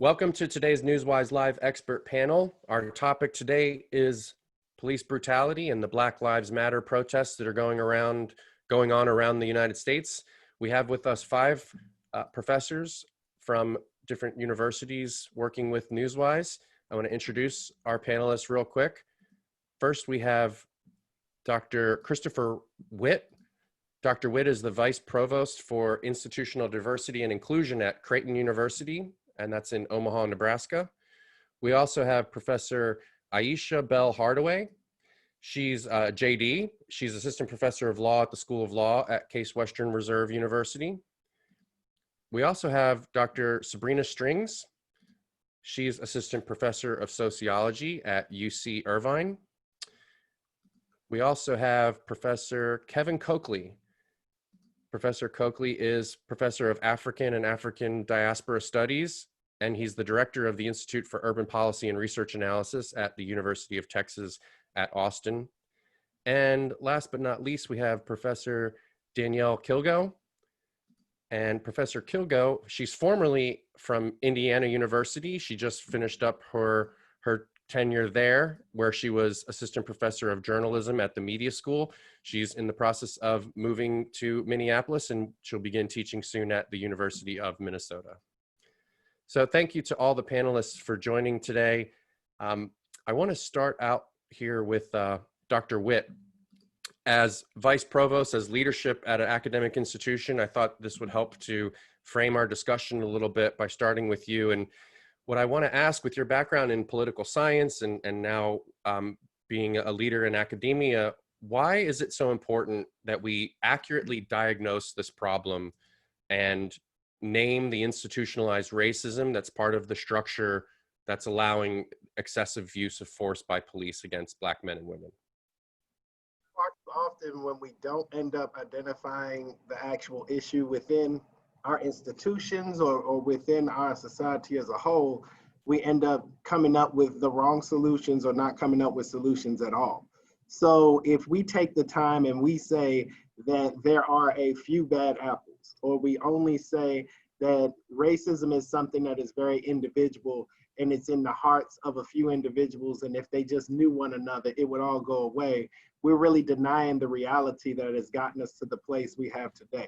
Welcome to today's Newswise Live expert panel. Our topic today is police brutality and the Black Lives Matter protests that are going on around the United States. We have with us five professors from different universities working with Newswise. I want to introduce our panelists real quick. First, we have Dr. Christopher Whitt. Dr. Whitt is the Vice Provost for Institutional Diversity and Inclusion at Creighton University, and that's in Omaha, Nebraska. We also have Professor Ayesha Hardaway. She's JD. She's Assistant Professor of Law at the School of Law at Case Western Reserve University. We also have Dr. Sabrina Strings. She's Assistant Professor of Sociology at UC Irvine. We also have Professor Kevin Cokley. Professor Cokley is Professor of African and African Diaspora Studies, and he's the Director of the Institute for Urban Policy and Research Analysis at the University of Texas at Austin. And last but not least, we have Professor Danielle Kilgo. And Professor Kilgo, she's formerly from Indiana University. She just finished up her tenure there, where she was Assistant Professor of Journalism at the Media School. She's in the process of moving to Minneapolis, and she'll begin teaching soon at the University of Minnesota. So thank you to all the panelists for joining today. I want to start out here with Dr. Whitt. As Vice Provost, as leadership at an academic institution, I thought this would help to frame our discussion a little bit by starting with you. And what I want to ask, with your background in political science and now being a leader in academia, why is it so important that we accurately diagnose this problem and name the institutionalized racism that's part of the structure that's allowing excessive use of force by police against Black men and women? Often when we don't end up identifying the actual issue within our institutions or within our society as a whole, we end up coming up with the wrong solutions or not coming up with solutions at all. So if we take the time and we say that there are a few bad apples, or we only say that racism is something that is very individual and it's in the hearts of a few individuals, and if they just knew one another, it would all go away, we're really denying the reality that has gotten us to the place we have today.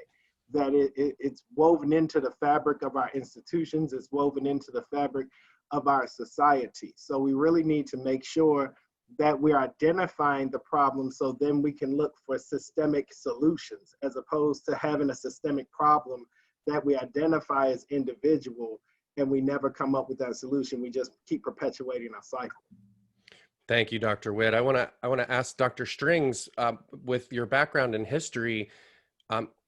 That it's woven into the fabric of our institutions, it's woven into the fabric of our society. So we really need to make sure that we're identifying the problem so then we can look for systemic solutions, as opposed to having a systemic problem that we identify as individual and we never come up with that solution. We just keep perpetuating our cycle. Thank you, Dr. Whitt. I want to ask Dr. Strings, with your background in history,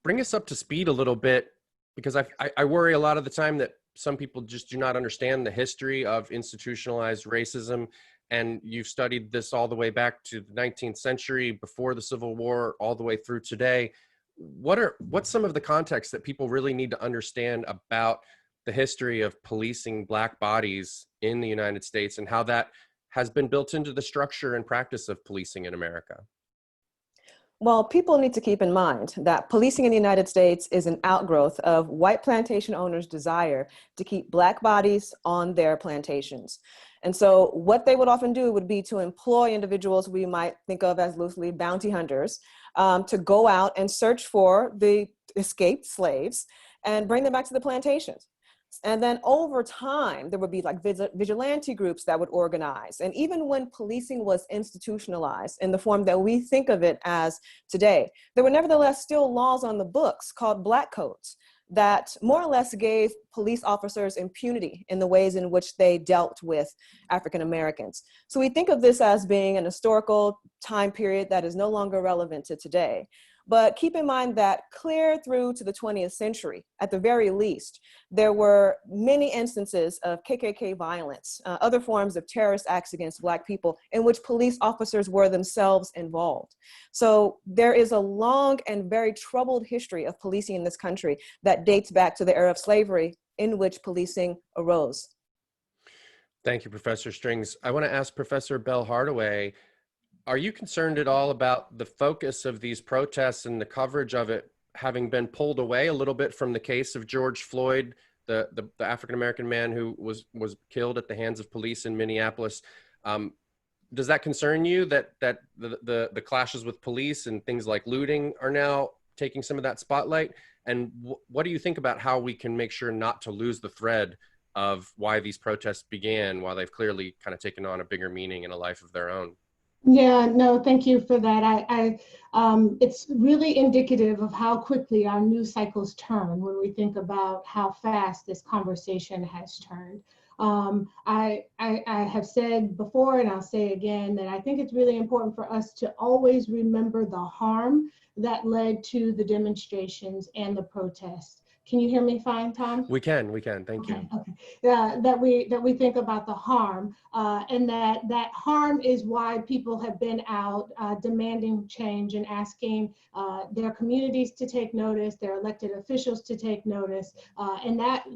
bring us up to speed a little bit, because I worry a lot of the time that some people just do not understand the history of institutionalized racism. And you've studied this all the way back to the 19th century, before the Civil War, all the way through today. What's some of the context that people really need to understand about the history of policing Black bodies in the United States and how that has been built into the structure and practice of policing in America? Well, people need to keep in mind that policing in the United States is an outgrowth of white plantation owners' desire to keep Black bodies on their plantations. And so what they would often do would be to employ individuals we might think of as loosely bounty hunters to go out and search for the escaped slaves and bring them back to the plantations. And then over time, there would be like vigilante groups that would organize. And even when policing was institutionalized in the form that we think of it as today, there were nevertheless still laws on the books called Black Codes that more or less gave police officers impunity in the ways in which they dealt with African Americans. So we think of this as being an historical time period that is no longer relevant to today. But keep in mind that clear through to the 20th century, at the very least, there were many instances of KKK violence, other forms of terrorist acts against Black people in which police officers were themselves involved. So there is a long and very troubled history of policing in this country that dates back to the era of slavery in which policing arose. Thank you, Professor Strings. I want to ask Professor Hardaway, are you concerned at all about the focus of these protests and the coverage of it having been pulled away a little bit from the case of George Floyd the African-American man who was killed at the hands of police in Minneapolis. Does that concern you that the clashes with police and things like looting are now taking some of that spotlight? And what do you think about how we can make sure not to lose the thread of why these protests began, while they've clearly kind of taken on a bigger meaning and a life of their own? Yeah, no, thank you for that. It's really indicative of how quickly our news cycles turn when we think about how fast this conversation has turned. I have said before, and I'll say again, that I think it's really important for us to always remember the harm that led to the demonstrations and the protests. Can you hear me fine, Tom? We can, thank you. Okay. That we think about the harm, and that harm is why people have been out demanding change and asking their communities to take notice, their elected officials to take notice, and that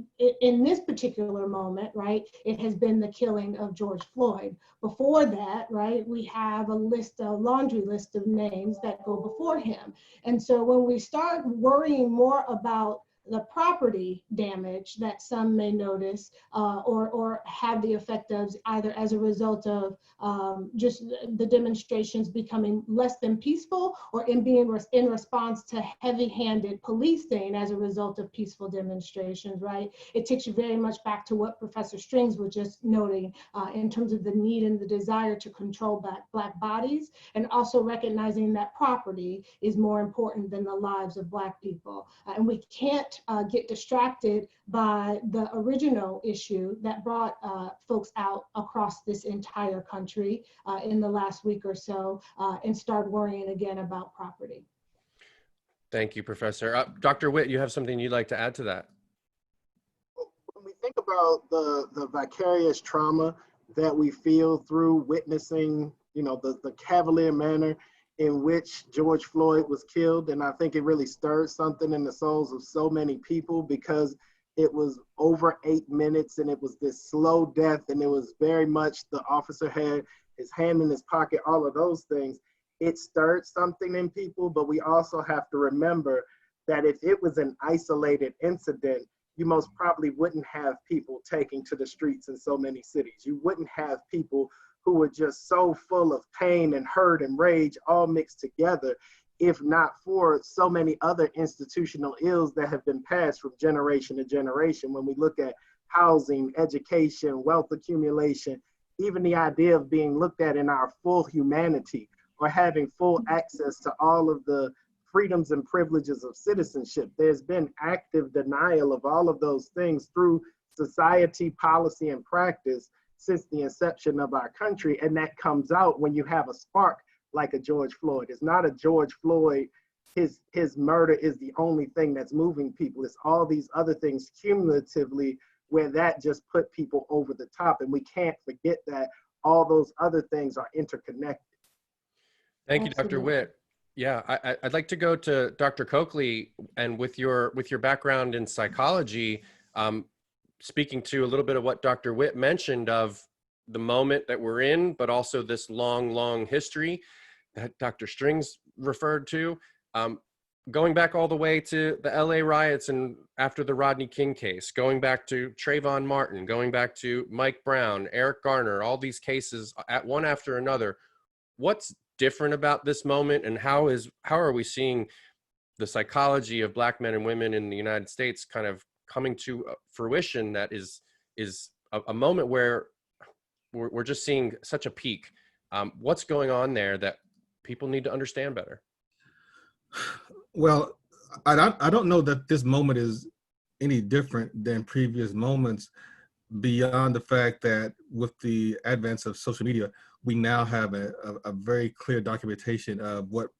in this particular moment, right, it has been the killing of George Floyd. Before that, right, we have a laundry list of names that go before him. And so when we start worrying more about the property damage that some may notice or have the effect of, either as a result of just the demonstrations becoming less than peaceful, or in being in response to heavy-handed policing as a result of peaceful demonstrations, right? It takes you very much back to what Professor Strings was just noting in terms of the need and the desire to control Black bodies, and also recognizing that property is more important than the lives of Black people. And we can't get distracted by the original issue that brought folks out across this entire country in the last week or so, and start worrying again about property. Thank you, Professor. Dr. Whitt, you have something you'd like to add to that? When we think about the vicarious trauma that we feel through witnessing, the cavalier manner in which George Floyd was killed, and I think it really stirred something in the souls of so many people, because it was over 8 minutes and it was this slow death, and it was very much the officer had his hand in his pocket, all of those things. It stirred something in people, but we also have to remember that if it was an isolated incident, you most probably wouldn't have people taking to the streets in so many cities. You wouldn't have people who were just so full of pain and hurt and rage all mixed together, if not for so many other institutional ills that have been passed from generation to generation. When we look at housing, education, wealth accumulation, even the idea of being looked at in our full humanity, or having full access to all of the freedoms and privileges of citizenship. There's been active denial of all of those things through society, policy, and practice since the inception of our country. And that comes out when you have a spark like a George Floyd. It's not a George Floyd, his murder is the only thing that's moving people. It's all these other things cumulatively where that just put people over the top. And we can't forget that all those other things are interconnected. Thank you, Dr. Whitt. Yeah, I'd like to go to Dr. Cokley, and with your background in psychology, speaking to a little bit of what Dr. Whitt mentioned of the moment that we're in, but also this long history that Dr. Strings referred to, going back all the way to the LA riots and after the Rodney King case, going back to Trayvon Martin, going back to Mike Brown, Eric Garner, all these cases at one after another. What's different about this moment, and how are we seeing the psychology of Black men and women in the United States kind of coming to fruition, that is a moment where we're just seeing such a peak? What's going on there that people need to understand better? Well, I don't know that this moment is any different than previous moments, beyond the fact that with the advance of social media, we now have a very clear documentation of what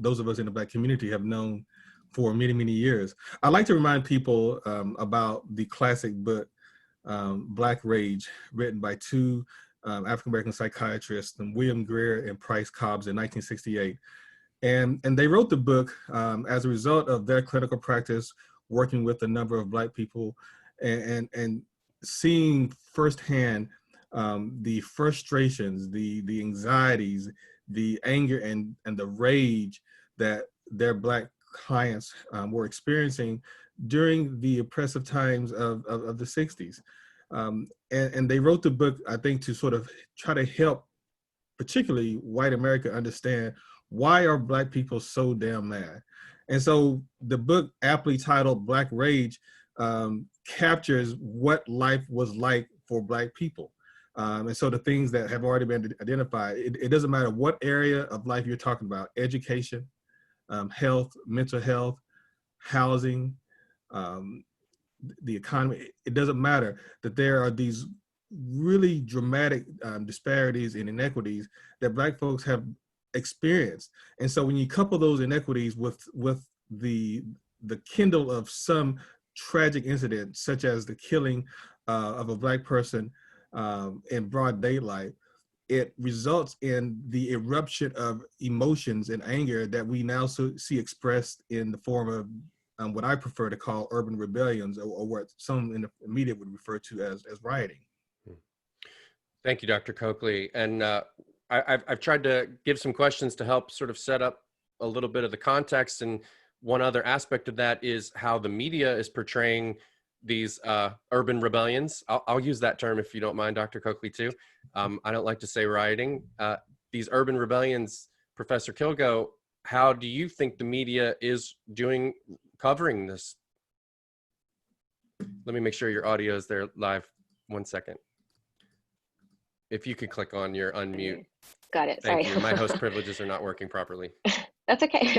those of us in the Black community have known for many years. I'd like to remind people about the classic book, Black Rage, written by two African-American psychiatrists, William Greer and Price Cobbs, in 1968. And they wrote the book as a result of their clinical practice, working with a number of Black people and seeing firsthand the frustrations, the anxieties, the anger and the rage that their Black clients were experiencing during the oppressive times of the 60s. And they wrote the book, I think, to sort of try to help particularly white America understand, why are Black people so damn mad? And so the book, aptly titled Black Rage, captures what life was like for Black people. And so the things that have already been identified, it doesn't matter what area of life you're talking about: education, health, mental health, housing, the economy. It doesn't matter that there are these really dramatic disparities and inequities that Black folks have experienced. And so when you couple those inequities with the kindle of some tragic incident, such as the killing of a Black person in broad daylight, it results in the eruption of emotions and anger that we now see expressed in the form of what I prefer to call urban rebellions, or what some in the media would refer to as rioting. Thank you, Dr. Cokley. And I've tried to give some questions to help sort of set up a little bit of the context. And one other aspect of that is how the media is portraying these urban rebellions. I'll use that term if you don't mind, Dr. Cokley, too. I don't like to say rioting. These urban rebellions, Professor Kilgo, how do you think the media is covering this? Let me make sure your audio is there live. 1 second. If you could click on your unmute. Got it. Thank Sorry. you. My host privileges are not working properly. That's okay.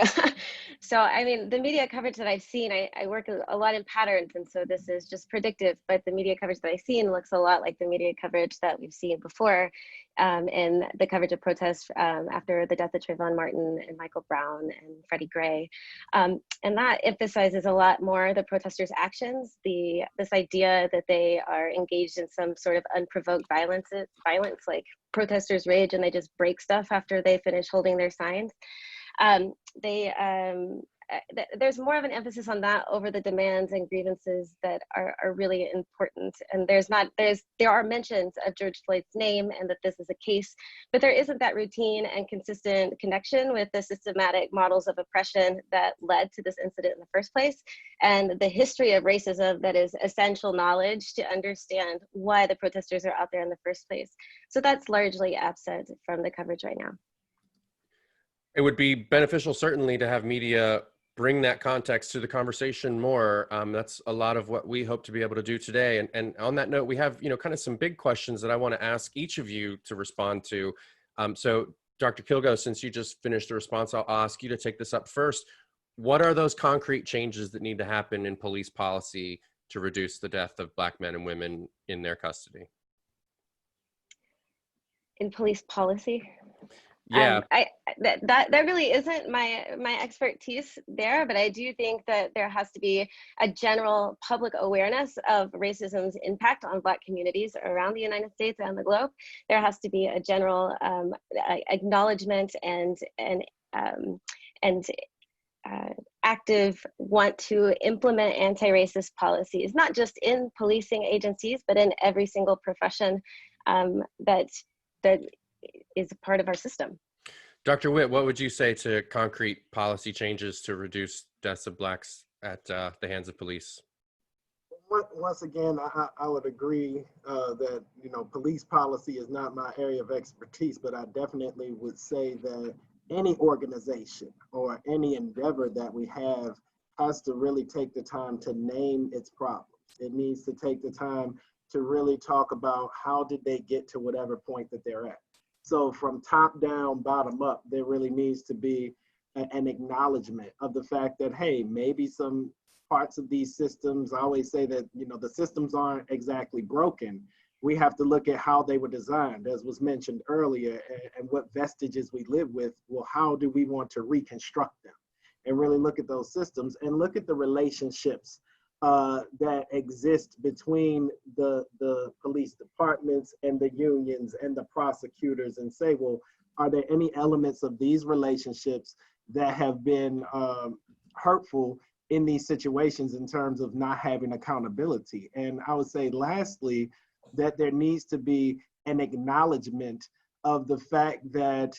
So, I mean, the media coverage that I've seen, I work a lot in patterns, and so this is just predictive, but the media coverage that I've seen looks a lot like the media coverage that we've seen before in the coverage of protests after the death of Trayvon Martin and Michael Brown and Freddie Gray. And that emphasizes a lot more the protesters' actions, this idea that they are engaged in some sort of unprovoked violence, like protesters rage and they just break stuff after they finish holding their signs. There's more of an emphasis on that over the demands and grievances that are really important. And there are mentions of George Floyd's name and that this is a case, but there isn't that routine and consistent connection with the systematic models of oppression that led to this incident in the first place, and the history of racism that is essential knowledge to understand why the protesters are out there in the first place. So that's largely absent from the coverage right now. It would be beneficial, certainly, to have media bring that context to the conversation more. That's a lot of what we hope to be able to do today. And on that note, we have, kind of some big questions that I want to ask each of you to respond to. So Dr. Kilgo, since you just finished the response, I'll ask you to take this up first. What are those concrete changes that need to happen in police policy to reduce the death of Black men and women in their custody? In police policy? Yeah. That really isn't my expertise there, but I do think that there has to be a general public awareness of racism's impact on Black communities around the United States and the globe. There has to be a general acknowledgement and active want to implement anti-racist policies, not just in policing agencies, but in every single profession that is a part of our system. Dr. Whitt, what would you say to concrete policy changes to reduce deaths of Blacks at the hands of police? Once again, I would agree that, police policy is not my area of expertise, but I definitely would say that any organization or any endeavor that we have has to really take the time to name its problems. It needs to take the time to really talk about how did they get to whatever point that they're at. So from top down, bottom up, there really needs to be an acknowledgement of the fact that, hey, maybe some parts of these systems, I always say that, the systems aren't exactly broken. We have to look at how they were designed, as was mentioned earlier, and what vestiges we live with. Well, how do we want to reconstruct them? And really look at those systems and look at the relationships that exist between the police departments and the unions and the prosecutors, and say, well, are there any elements of these relationships that have been hurtful in these situations in terms of not having accountability? And I would say lastly, that there needs to be an acknowledgement of the fact that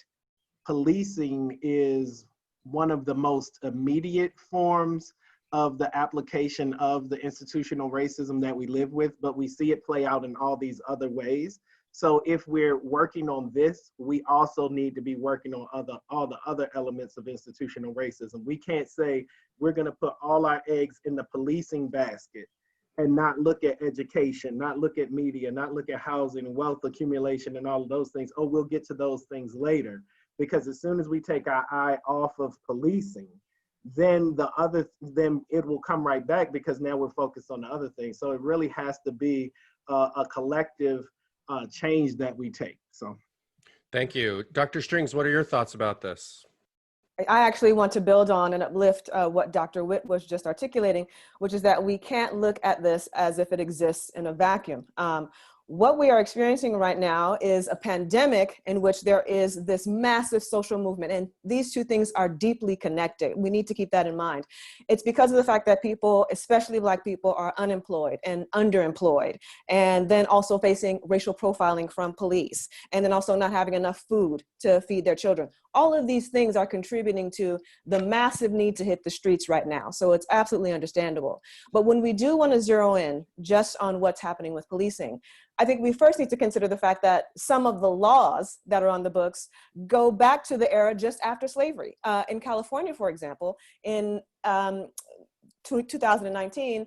policing is one of the most immediate forms of the application of the institutional racism that we live with, but we see it play out in all these other ways. So if we're working on this, we also need to be working on all the other elements of institutional racism. We can't say we're going to put all our eggs in the policing basket and not look at education, not look at media, not look at housing, wealth accumulation, and all of those things. Oh, we'll get to those things later. Because as soon as we take our eye off of policing, then it will come right back, because now we're focused on the other things. So it really has to be a collective change that we take. So, thank you. Dr. Strings, what are your thoughts about this? I actually want to build on and uplift what Dr. Whitt was just articulating, which is that we can't look at this as if it exists in a vacuum. What we are experiencing right now is a pandemic in which there is this massive social movement, and these two things are deeply connected. We need to keep that in mind. It's because of the fact that people, especially Black people, are unemployed and underemployed, and then also facing racial profiling from police, and then also not having enough food to feed their children. All of these things are contributing to the massive need to hit the streets right now. So it's absolutely understandable. But when we do want to zero in just on what's happening with policing, I think we first need to consider the fact that some of the laws that are on the books go back to the era just after slavery. In California, for example, in 2019,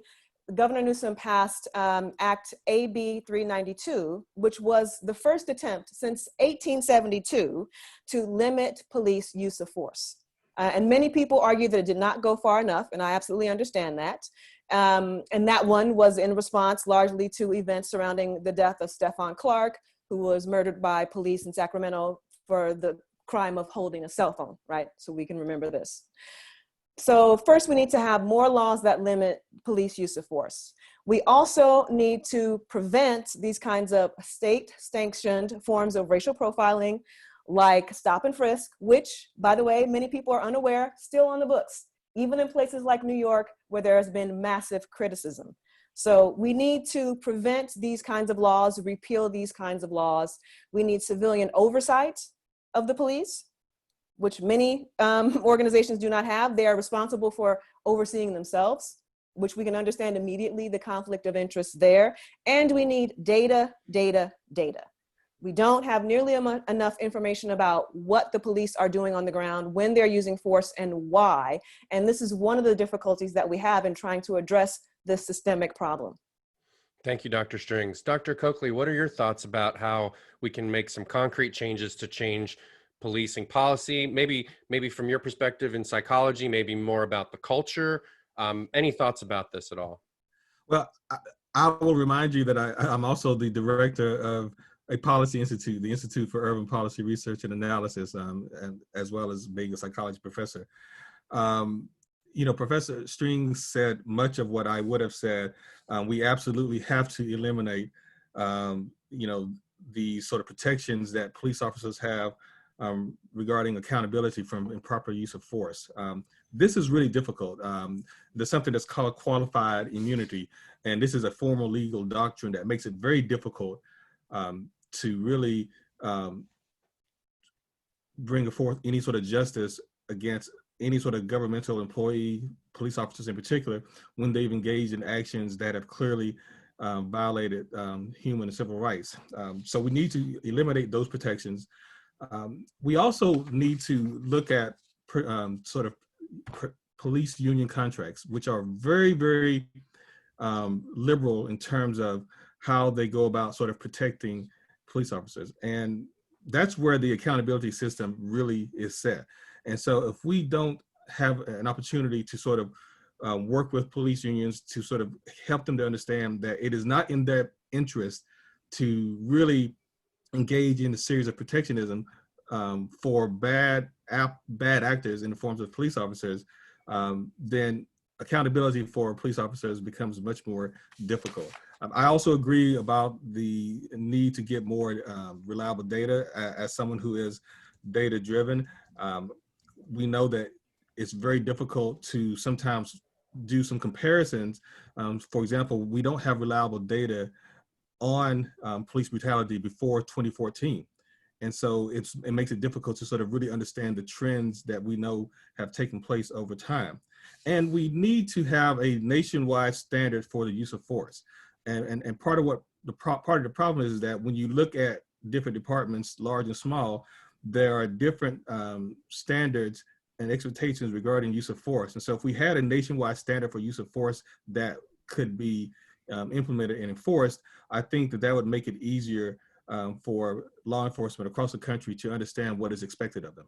Governor Newsom passed Act AB 392, which was the first attempt since 1872 to limit police use of force. And many people argue that it did not go far enough, and I absolutely understand that. And that one was in response largely to events surrounding the death of Stephon Clark, who was murdered by police in Sacramento for the crime of holding a cell phone, right? So we can remember this. So first, we need to have more laws that limit police use of force. We also need to prevent these kinds of state-sanctioned forms of racial profiling, like stop and frisk, which, by the way, many people are unaware, still on the books, even in places like New York, where there has been massive criticism. So we need to prevent these kinds of laws, repeal these kinds of laws. We need civilian oversight of the police, which many organizations do not have. They are responsible for overseeing themselves, which we can understand immediately the conflict of interest there. And we need data, data, data. We don't have nearly enough information about what the police are doing on the ground, when they're using force, and why. And this is one of the difficulties that we have in trying to address this systemic problem. Thank you, Dr. Strings. Dr. Cokley, what are your thoughts about how we can make some concrete changes to change policing policy? Maybe from your perspective in psychology, maybe more about the culture. Any thoughts about this at all? Well, I will remind you that I'm also the director of a policy institute, the Institute for Urban Policy Research and Analysis, and as well as being a psychology professor. You know, Professor Strings said much of what I would have said. We absolutely have to eliminate, you know, the sort of protections that police officers have regarding accountability from improper use of force. This is really difficult. There's something that's called qualified immunity, and this is a formal legal doctrine that makes it very difficult to really bring forth any sort of justice against any sort of governmental employee, police officers in particular, when they've engaged in actions that have clearly violated human and civil rights. So we need to eliminate those protections. We also need to look at police union contracts, which are very, very liberal in terms of how they go about sort of protecting police officers. And that's where the accountability system really is set. And so if we don't have an opportunity to sort of work with police unions to sort of help them to understand that it is not in their interest to really engage in a series of protectionism for bad actors in the forms of police officers, then accountability for police officers becomes much more difficult. I also agree about the need to get more reliable data. As someone who is data driven, we know that it's very difficult to sometimes do some comparisons. For example, we don't have reliable data on police brutality before 2014. And so it makes it difficult to sort of really understand the trends that we know have taken place over time. And we need to have a nationwide standard for the use of force. And part of what part of the problem is that when you look at different departments, large and small, there are different standards and expectations regarding use of force. And so if we had a nationwide standard for use of force that could be implemented and enforced, I think that would make it easier for law enforcement across the country to understand what is expected of them.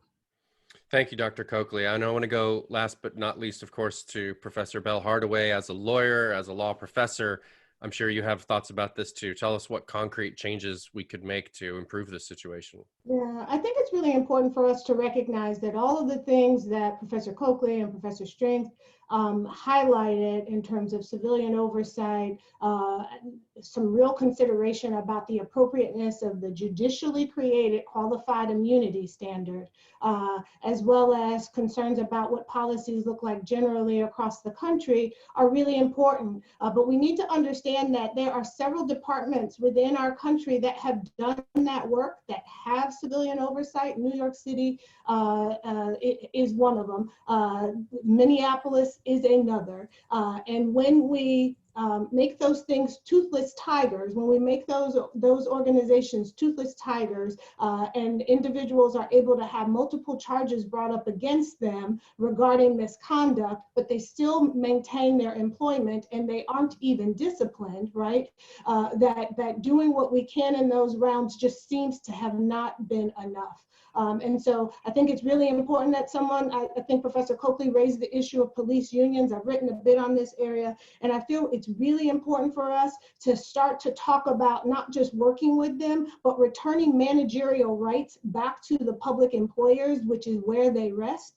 Thank you, Dr. Cokley. I know I want to go last but not least, of course, to Professor Bell Hardaway. As a lawyer, as a law professor, I'm sure you have thoughts about this too. Tell us what concrete changes we could make to improve this situation. Yeah, I think it's really important for us to recognize that all of the things that Professor Cokley and Professor Strength highlighted in terms of civilian oversight, some real consideration about the appropriateness of the judicially created qualified immunity standard, as well as concerns about what policies look like generally across the country are really important. But we need to understand that there are several departments within our country that have done that work, that have civilian oversight. New York City is one of them. Minneapolis is another. And when we make those things toothless tigers, when we make those organizations toothless tigers, and individuals are able to have multiple charges brought up against them regarding misconduct, but they still maintain their employment and they aren't even disciplined, right? That doing what we can in those realms just seems to have not been enough. And so I think it's really important that I think Professor Cokley raised the issue of police unions. I've written a bit on this area, and I feel it's really important for us to start to talk about not just working with them, but returning managerial rights back to the public employers, which is where they rest,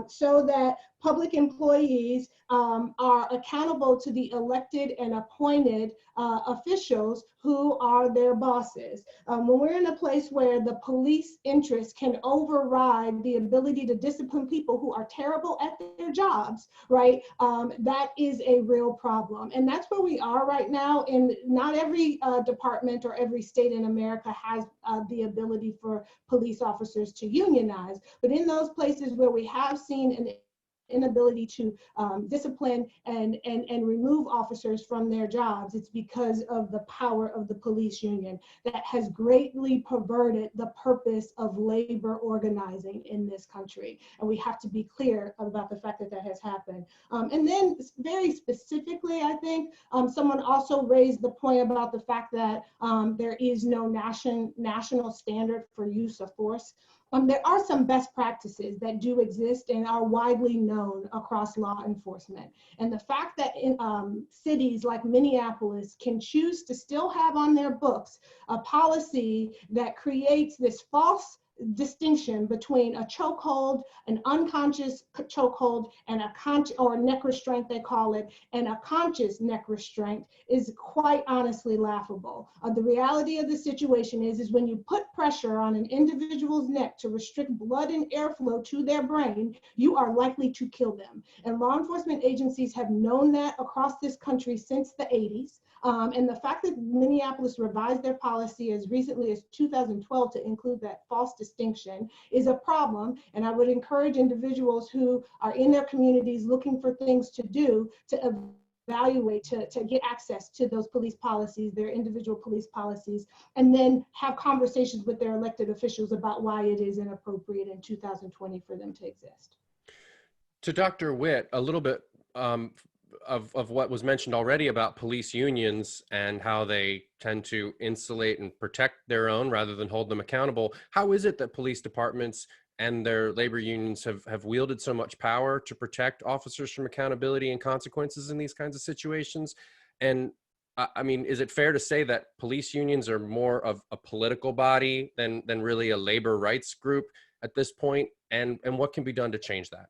so that public employees are accountable to the elected and appointed officials who are their bosses. When we're in a place where the police interest can override the ability to discipline people who are terrible at their jobs, right? That is a real problem. And that's where we are right now. And not every department or every state in America has the ability for police officers to unionize. But in those places where we have seen an inability to discipline and remove officers from their jobs, it's because of the power of the police union that has greatly perverted the purpose of labor organizing in this country. And we have to be clear about the fact that that has happened. And then very specifically, I think someone also raised the point about the fact that there is no national standard for use of force. There are some best practices that do exist and are widely known across law enforcement. And the fact that in cities like Minneapolis can choose to still have on their books a policy that creates this false distinction between a chokehold, an unconscious chokehold, and a conscious or neck restraint, they call it, and a conscious neck restraint is quite honestly laughable. The reality of the situation is when you put pressure on an individual's neck to restrict blood and airflow to their brain, you are likely to kill them. And law enforcement agencies have known that across this country since the 80s. And the fact that Minneapolis revised their policy as recently as 2012 to include that false distinction is a problem. And I would encourage individuals who are in their communities looking for things to do to evaluate, to get access to those police policies, their individual police policies, and then have conversations with their elected officials about why it is inappropriate in 2020 for them to exist. To Dr. Whitt, a little bit of what was mentioned already about police unions and how they tend to insulate and protect their own rather than hold them accountable. How is it that police departments and their labor unions have wielded so much power to protect officers from accountability and consequences in these kinds of situations? And I mean, is it fair to say that police unions are more of a political body than really a labor rights group at this point? And what can be done to change that?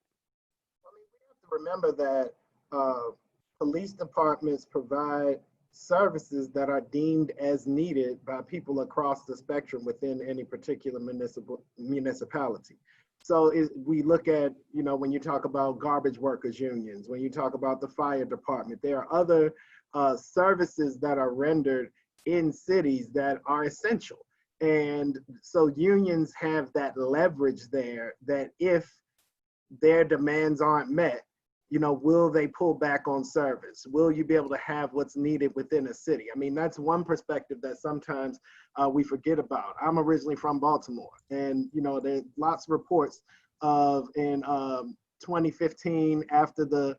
I mean, we have to remember that police departments provide services that are deemed as needed by people across the spectrum within any particular municipality. So we look at, when you talk about garbage workers unions, when you talk about the fire department, there are other services that are rendered in cities that are essential. And so unions have that leverage there, that if their demands aren't met, you know, will they pull back on service? Will you be able to have what's needed within a city? I mean, that's one perspective that sometimes we forget about. I'm originally from Baltimore, and, you know, there's lots of reports of in 2015, after the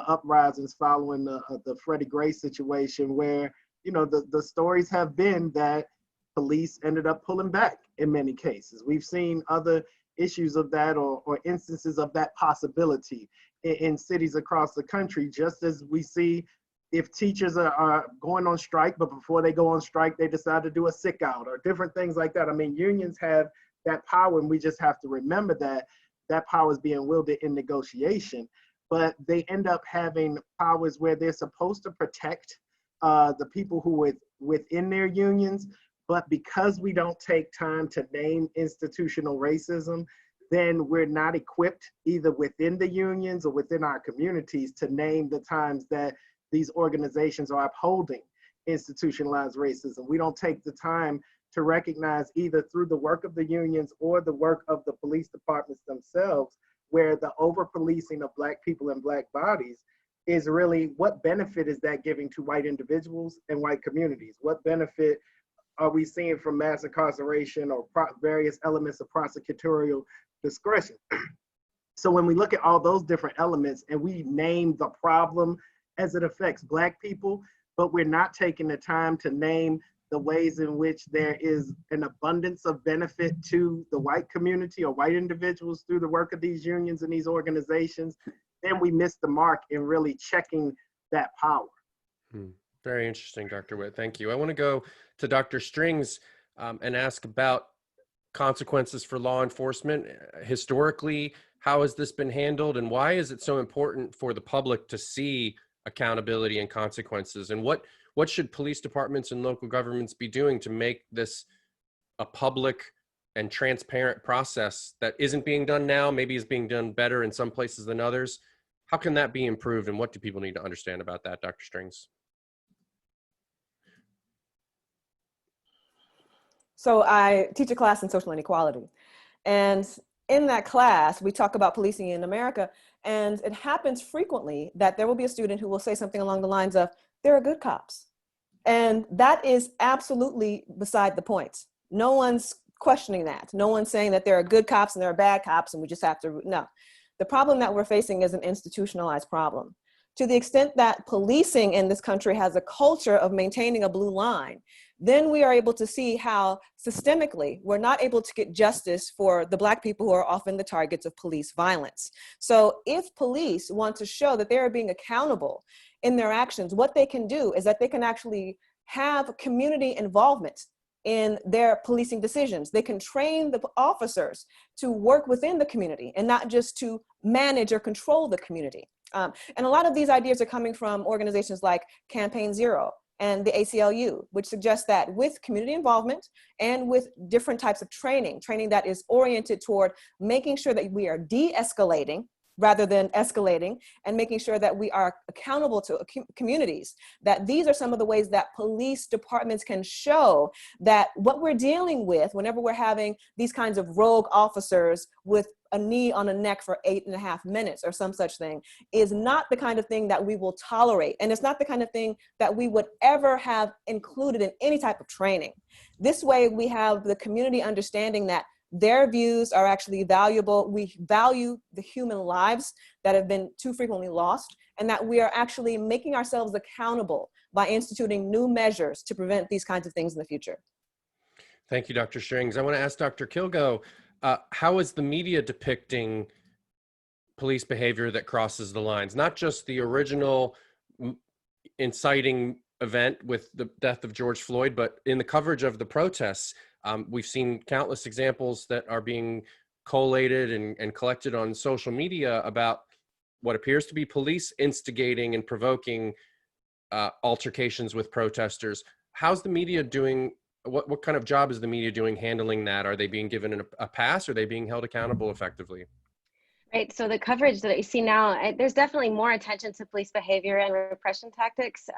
uprisings following the Freddie Gray situation, where, you know, the stories have been that police ended up pulling back in many cases. We've seen other issues of that, or instances of that possibility in cities across the country, just as we see if teachers are going on strike, but before they go on strike, they decide to do a sick out or different things like that. I mean, unions have that power, and we just have to remember that that power is being wielded in negotiation, but they end up having powers where they're supposed to protect the people who are within their unions. But because we don't take time to name institutional racism, then we're not equipped either within the unions or within our communities to name the times that these organizations are upholding institutionalized racism. We don't take the time to recognize, either through the work of the unions or the work of the police departments themselves, where the over-policing of Black people and Black bodies is really, what benefit is that giving to white individuals and white communities? What benefit are we seeing from mass incarceration or various elements of prosecutorial discretion? So when we look at all those different elements and we name the problem as it affects Black people, but we're not taking the time to name the ways in which there is an abundance of benefit to the white community or white individuals through the work of these unions and these organizations, then we miss the mark in really checking that power. Very interesting, Dr. Whitt. Thank you. I want to go to Dr. Strings and ask about consequences for law enforcement. Historically, how has this been handled, and why is it so important for the public to see accountability and consequences? And what should police departments and local governments be doing to make this a public and transparent process that isn't being done now, maybe is being done better in some places than others? How can that be improved, and what do people need to understand about that, Dr. Strings? So I teach a class in social inequality. And in that class, we talk about policing in America. And it happens frequently that there will be a student who will say something along the lines of, there are good cops. And that is absolutely beside the point. No one's questioning that. No one's saying that there are good cops and there are bad cops and we just have to, no. The problem that we're facing is an institutionalized problem. To the extent that policing in this country has a culture of maintaining a blue line, then we are able to see how systemically we're not able to get justice for the Black people who are often the targets of police violence. So if police want to show that they are being accountable in their actions, what they can do is that they can actually have community involvement in their policing decisions. They can train the officers to work within the community and not just to manage or control the community. And a lot of these ideas are coming from organizations like Campaign Zero and the ACLU, which suggests that with community involvement and with different types of training that is oriented toward making sure that we are de-escalating rather than escalating, and making sure that we are accountable to communities, that these are some of the ways that police departments can show that what we're dealing with whenever we're having these kinds of rogue officers with a knee on a neck for 8.5 minutes or some such thing is not the kind of thing that we will tolerate. And it's not the kind of thing that we would ever have included in any type of training. This way we have the community understanding that their views are actually valuable. We value the human lives that have been too frequently lost, and that we are actually making ourselves accountable by instituting new measures to prevent these kinds of things in the future. Thank you, Dr. Strings. I want to ask Dr. Kilgo, how is the media depicting police behavior that crosses the lines? Not just the original inciting event with the death of George Floyd, but in the coverage of the protests. We've seen countless examples that are being collated and collected on social media about what appears to be police instigating and provoking altercations with protesters. How's the media doing? What kind of job is the media doing handling that? Are they being given a pass? Are they being held accountable effectively? Right, so the coverage that you see now, there's definitely more attention to police behavior and repression tactics.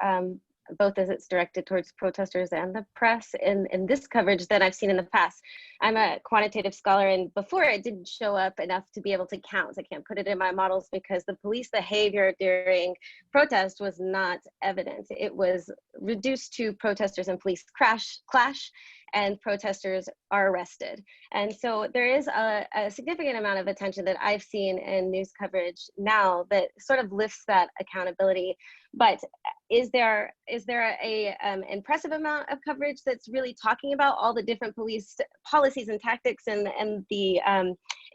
both as it's directed towards protesters and the press in this coverage than I've seen in the past. I'm a quantitative scholar, and before it didn't show up enough to be able to count. I can't put it in my models because the police behavior during protest was not evident. It was reduced to protesters and police clash, and protesters are arrested. And so there is a significant amount of attention that I've seen in news coverage now that sort of lifts that accountability. But is there a impressive amount of coverage that's really talking about all the different police policies and tactics and the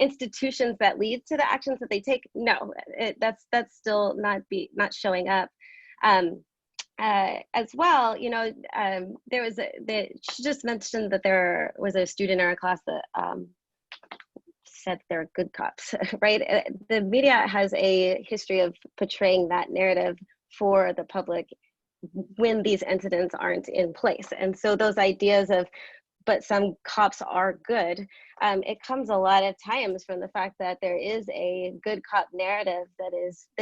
institutions that lead to the actions that they take? No, that's still not showing up. As well, you know, there was she just mentioned that there was a student in our class that said they're good cops, right? The media has a history of portraying that narrative for the public when these incidents aren't in place. And so those ideas of, but some cops are good, it comes a lot of times from the fact that there is a good cop narrative that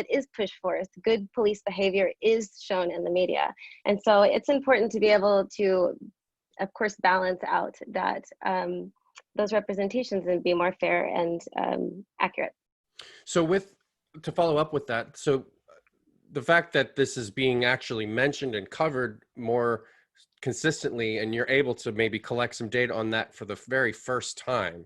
is pushed forth. Good police behavior is shown in the media. And so it's important to be able to, of course, balance out that those representations and be more fair and accurate. So to follow up with that, so the fact that this is being actually mentioned and covered more consistently, and you're able to maybe collect some data on that for the very first time,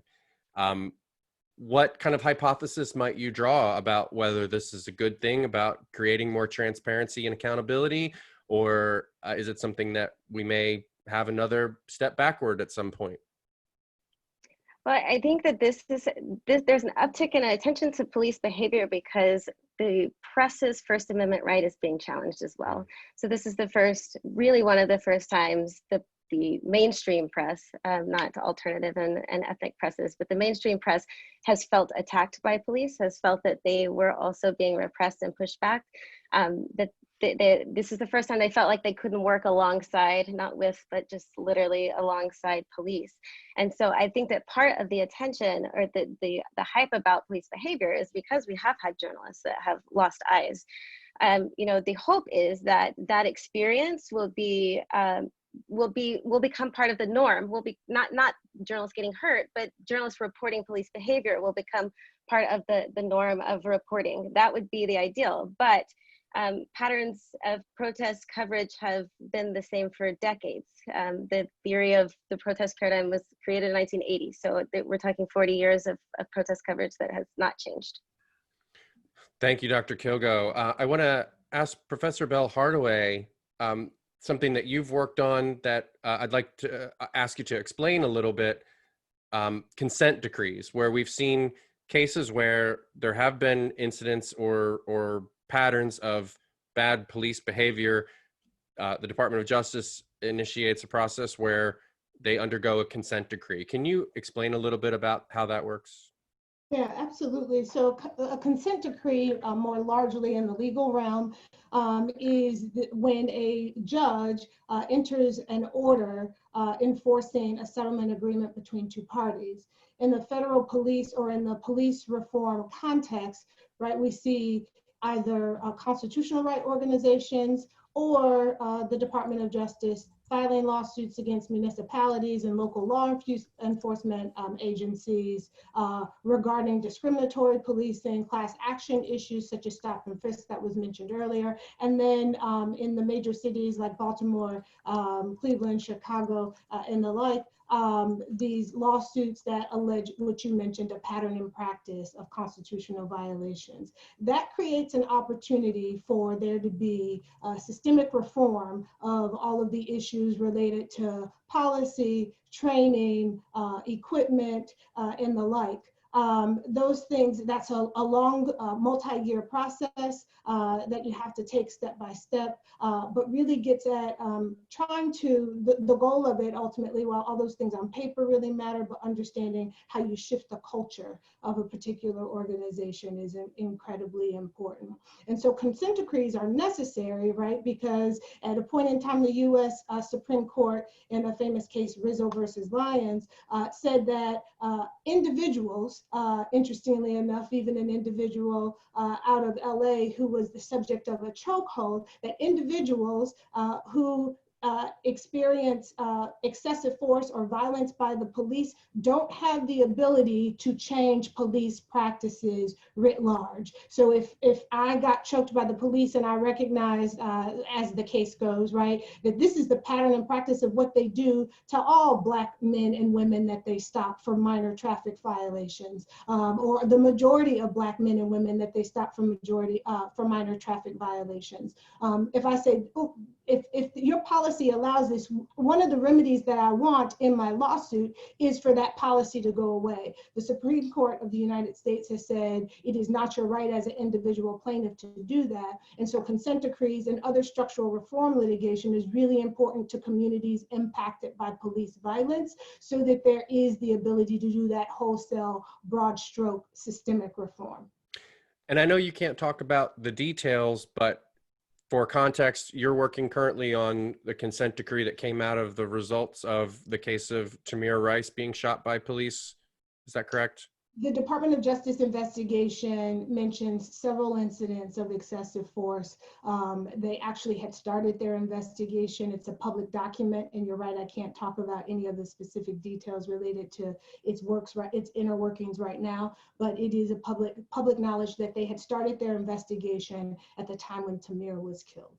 what kind of hypothesis might you draw about whether this is a good thing about creating more transparency and accountability, or is it something that we may have another step backward at some point? Well, I think that there's an uptick in attention to police behavior because the press's First Amendment right is being challenged as well. So this is really one of the first times the mainstream press, not alternative and ethnic presses, but the mainstream press has felt attacked by police, has felt that they were also being repressed and pushed back. This is the first time they felt like they couldn't work alongside, not with, but just literally alongside police. And so I think that part of the attention or the hype about police behavior is because we have had journalists that have lost eyes. You know, the hope is that that experience will become part of the norm. Will be not journalists getting hurt, but journalists reporting police behavior will become part of the norm of reporting. That would be the ideal, but patterns of protest coverage have been the same for decades. The theory of the protest paradigm was created in 1980, so we're talking 40 years of protest coverage that has not changed. Thank you, Dr. Kilgo. I want to ask Professor Bell Hardaway something that you've worked on that I'd like to ask you to explain a little bit. Consent decrees, where we've seen cases where there have been incidents or patterns of bad police behavior. The Department of Justice initiates a process where they undergo a consent decree. Can you explain a little bit about how that works? Yeah, absolutely. So a consent decree, more largely in the legal realm, is when a judge enters an order enforcing a settlement agreement between two parties. In the federal police or in the police reform context, right, we see either constitutional right organizations or the Department of Justice filing lawsuits against municipalities and local law enforcement agencies regarding discriminatory policing, class action issues such as stop and frisk that was mentioned earlier. And then in the major cities like Baltimore, Cleveland, Chicago, and the like, these lawsuits that allege what you mentioned, a pattern in practice of constitutional violations. That creates an opportunity for there to be systemic reform of all of the issues related to policy, training, equipment, and the like. Those things, that's a long multi-year process that you have to take step by step, but really gets at trying to, the goal of it ultimately, while all those things on paper really matter, but understanding how you shift the culture of a particular organization is incredibly important. And so consent decrees are necessary, right? Because at a point in time, the US Supreme Court in a famous case, Rizzo versus Lyons, said that individuals interestingly enough, even an individual out of LA who was the subject of a chokehold, that individuals who experience excessive force or violence by the police don't have the ability to change police practices writ large. So if I got choked by the police and I recognize, as the case goes, right, that this is the pattern and practice of what they do to all Black men and women that they stop for minor traffic violations, or the majority of Black men and women that they stop for minor traffic violations. If I say, oh, if your policy allows this, one of the remedies that I want in my lawsuit is for that policy to go away. The Supreme Court of the United States has said it is not your right as an individual plaintiff to do that. And so consent decrees and other structural reform litigation is really important to communities impacted by police violence, so that there is the ability to do that wholesale, broad stroke systemic reform. And I know you can't talk about the details, but for context, you're working currently on the consent decree that came out of the results of the case of Tamir Rice being shot by police. Is that correct? The Department of Justice investigation mentions several incidents of excessive force. They actually had started their investigation. It's a public document, and you're right, I can't talk about any of the specific details related to its inner workings right now, but it is a public knowledge that they had started their investigation at the time when Tamir was killed.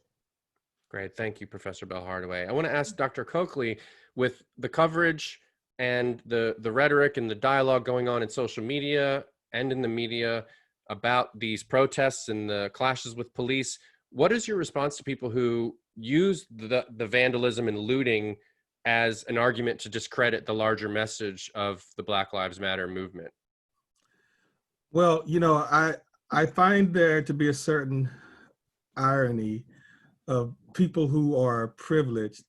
Great, thank you, Professor Bell Hardaway. I want to ask Dr. Cokley, with the coverage and the rhetoric and the dialogue going on in social media and in the media about these protests and the clashes with police, what is your response to people who use the vandalism and looting as an argument to discredit the larger message of the Black Lives Matter movement? Well, you know, I find there to be a certain irony of people who are privileged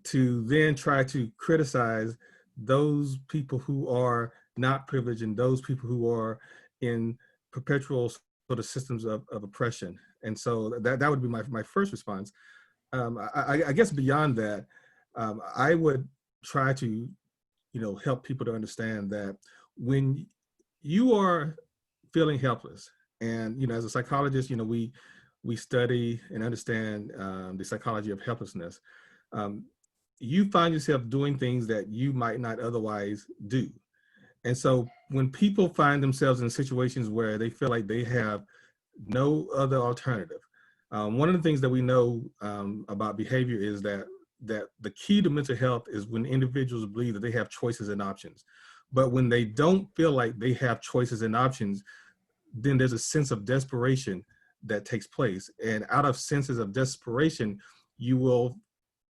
to then try to criticize those people who are not privileged and those people who are in perpetual sort of systems of oppression. And so that would be my first response. I guess beyond that, I would try to, help people to understand that when you are feeling helpless, and as a psychologist, we study and understand the psychology of helplessness. You find yourself doing things that you might not otherwise do. And so when people find themselves in situations where they feel like they have no other alternative, one of the things that we know about behavior is that the key to mental health is when individuals believe that they have choices and options. But when they don't feel like they have choices and options, then there's a sense of desperation that takes place. And out of senses of desperation, you will,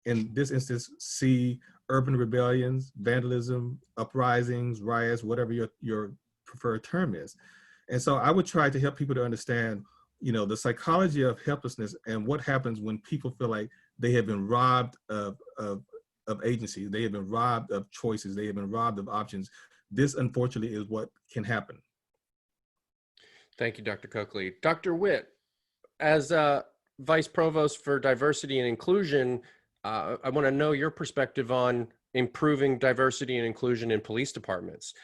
in this instance, see urban rebellions, vandalism, uprisings, riots, whatever your preferred term is. And so I would try to help people to understand, the psychology of helplessness and what happens when people feel like they have been robbed of agency, they have been robbed of choices, they have been robbed of options. This, unfortunately, is what can happen. Thank you, Dr. Cokley. Dr. Whitt, as Vice Provost for Diversity and Inclusion, I want to know your perspective on improving diversity and inclusion in police departments.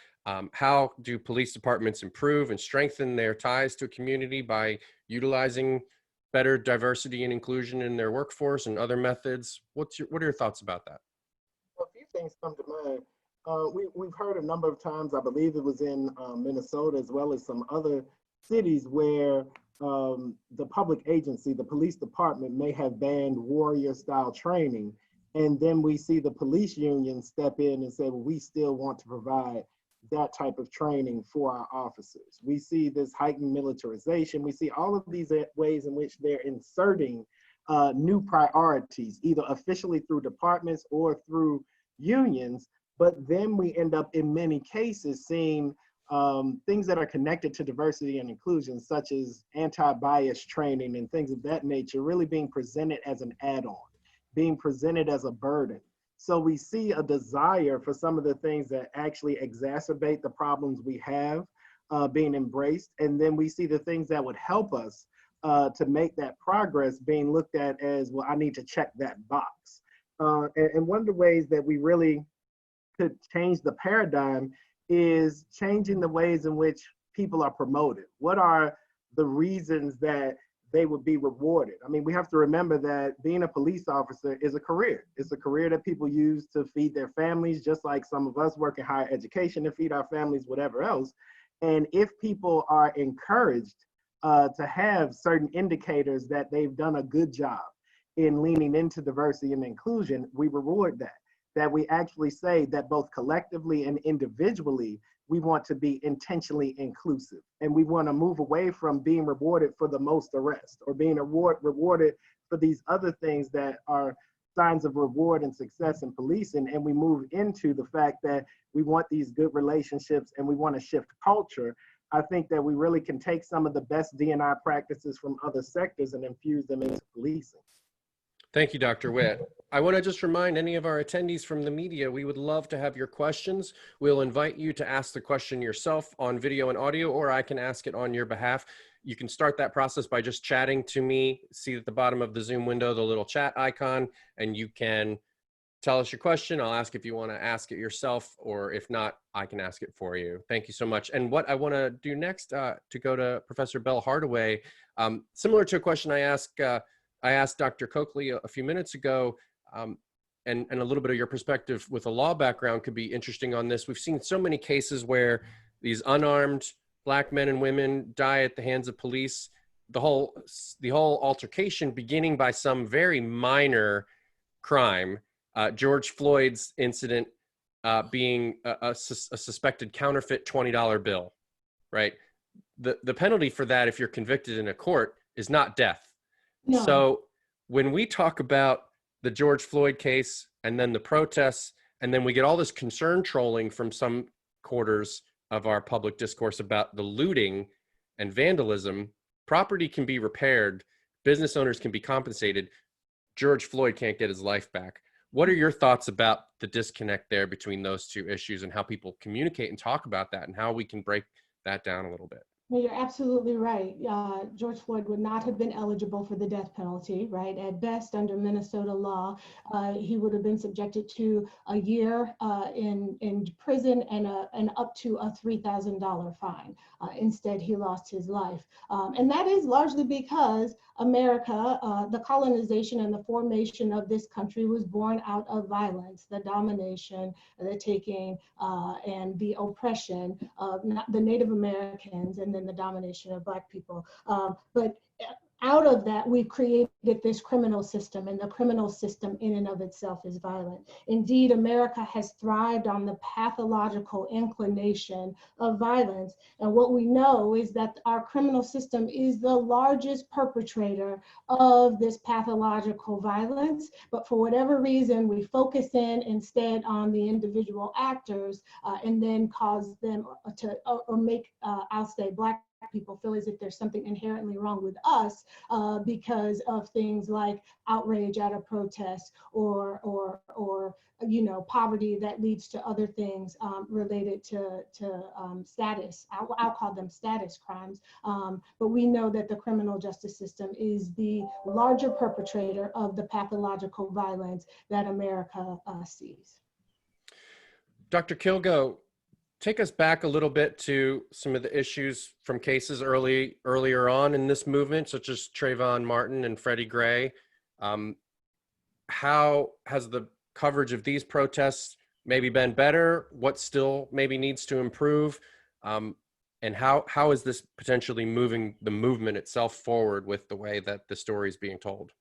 How do police departments improve and strengthen their ties to a community by utilizing better diversity and inclusion in their workforce and other methods? What are your thoughts about that? Well, a few things come to mind. We've heard a number of times, I believe it was in Minnesota as well as some other cities, where the public agency, the police department, may have banned warrior style training. And then we see the police union step in and say, well, we still want to provide that type of training for our officers. We see this heightened militarization. We see all of these ways in which they're inserting new priorities, either officially through departments or through unions. But then we end up in many cases seeing things that are connected to diversity and inclusion, such as anti-bias training and things of that nature, really being presented as an add-on, being presented as a burden. So we see a desire for some of the things that actually exacerbate the problems we have being embraced. And then we see the things that would help us to make that progress being looked at as, well, I need to check that box. And one of the ways that we really could change the paradigm is changing the ways in which people are promoted. What are the reasons that they would be rewarded? I mean, we have to remember that being a police officer is a career. It's a career that people use to feed their families, just like some of us work in higher education to feed our families, whatever else. And if people are encouraged to have certain indicators that they've done a good job in leaning into diversity and inclusion, we reward that. That we actually say that both collectively and individually, we want to be intentionally inclusive. And we want to move away from being rewarded for the most arrest or being rewarded for these other things that are signs of reward and success in policing. And we move into the fact that we want these good relationships and we want to shift culture. I think that we really can take some of the best D&I practices from other sectors and infuse them into policing. Thank you, Dr. Whitt. I want to just remind any of our attendees from the media, we would love to have your questions. We'll invite you to ask the question yourself on video and audio, or I can ask it on your behalf. You can start that process by just chatting to me. See at the bottom of the Zoom window, the little chat icon, and you can tell us your question. I'll ask if you want to ask it yourself, or if not, I can ask it for you. Thank you so much. And what I want to do next, to go to Professor Bell Hardaway, similar to a question I asked Dr. Cokley a few minutes ago, and a little bit of your perspective with a law background could be interesting on this. We've seen so many cases where these unarmed Black men and women die at the hands of police. The whole altercation beginning by some very minor crime, George Floyd's incident being a suspected counterfeit $20 bill, right? The penalty for that, if you're convicted in a court, is not death. No. So when we talk about the George Floyd case and then the protests, and then we get all this concern trolling from some quarters of our public discourse about the looting and vandalism, property can be repaired, business owners can be compensated, George Floyd can't get his life back. What are your thoughts about the disconnect there between those two issues and how people communicate and talk about that and how we can break that down a little bit? Well, you're absolutely right. George Floyd would not have been eligible for the death penalty, right? At best, under Minnesota law, he would have been subjected to a year in prison and up to a $3,000 fine. Instead, he lost his life. And that is largely because America, the colonization and the formation of this country was born out of violence, the domination, the taking, and the oppression of the Native Americans, and then the domination of Black people. But out of that, we've created this criminal system, and the criminal system in and of itself is violent. Indeed, America has thrived on the pathological inclination of violence. And what we know is that our criminal system is the largest perpetrator of this pathological violence. But for whatever reason, we focus in instead on the individual actors and then cause them to, or make, I'll say, Black people feel as if there's something inherently wrong with us because of things like outrage at a protest or you know, poverty that leads to other things related to status. I'll call them status crimes. But we know that the criminal justice system is the larger perpetrator of the pathological violence that America sees. Dr. Kilgo, take us back a little bit to some of the issues from cases earlier on in this movement, such as Trayvon Martin and Freddie Gray. How has the coverage of these protests maybe been better? What still maybe needs to improve? And how is this potentially moving the movement itself forward with the way that the story is being told?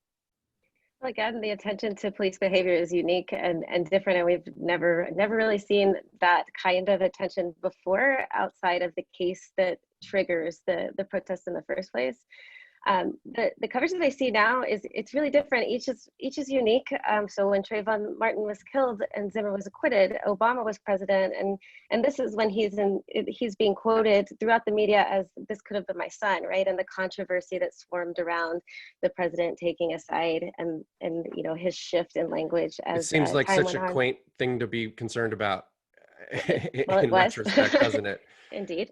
Well, again, the attention to police behavior is unique and different, and we've never really seen that kind of attention before outside of the case that triggers the protests in the first place. The coverage that I see now it's really different. Each is unique. So when Trayvon Martin was killed and Zimmer was acquitted, Obama was president, and this is when he's being quoted throughout the media as this could have been my son, right? And the controversy that swarmed around the president taking a side and you know, his shift in language as it seems like such a quaint thing to be concerned about in retrospect, doesn't it? Indeed.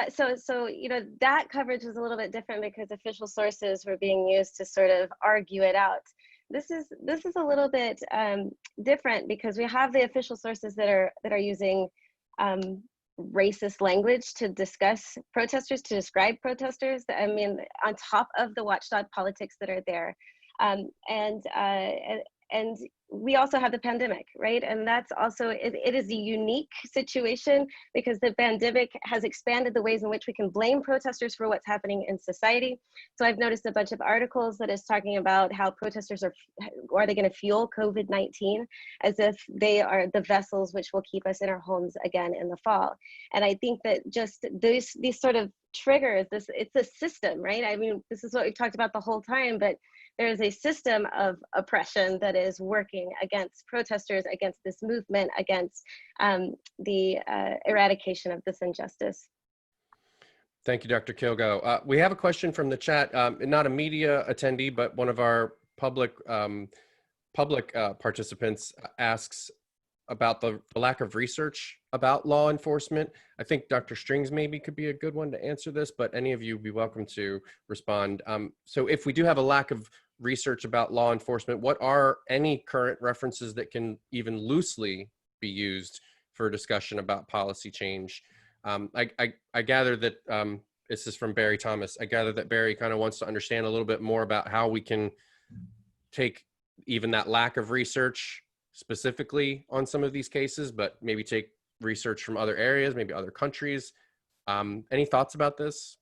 So you know, that coverage was a little bit different because official sources were being used to sort of argue it out. this is a little bit different because we have the official sources that are using racist language to discuss protesters, to describe protesters. I mean, on top of the watchdog politics that are there, and we also have the pandemic, right? And that's also, it is a unique situation because the pandemic has expanded the ways in which we can blame protesters for what's happening in society. So I've noticed a bunch of articles that is talking about how protesters are they going to fuel COVID-19 as if they are the vessels which will keep us in our homes again in the fall. And I think that just these sort of triggers, it's a system, right? I mean, this is what we've talked about the whole time, but there is a system of oppression that is working against protesters, against this movement, against the eradication of this injustice. Thank you, Dr. Kilgo. We have a question from the chat, not a media attendee, but one of our public participants asks about the lack of research about law enforcement. I think Dr. Strings maybe could be a good one to answer this, but any of you would be welcome to respond. So if we do have a lack of research about law enforcement, what are any current references that can even loosely be used for discussion about policy change? I gather that, this is from Barry Thomas, I gather that Barry kind of wants to understand a little bit more about how we can take even that lack of research specifically on some of these cases, but maybe take research from other areas, maybe other countries. Any thoughts about this?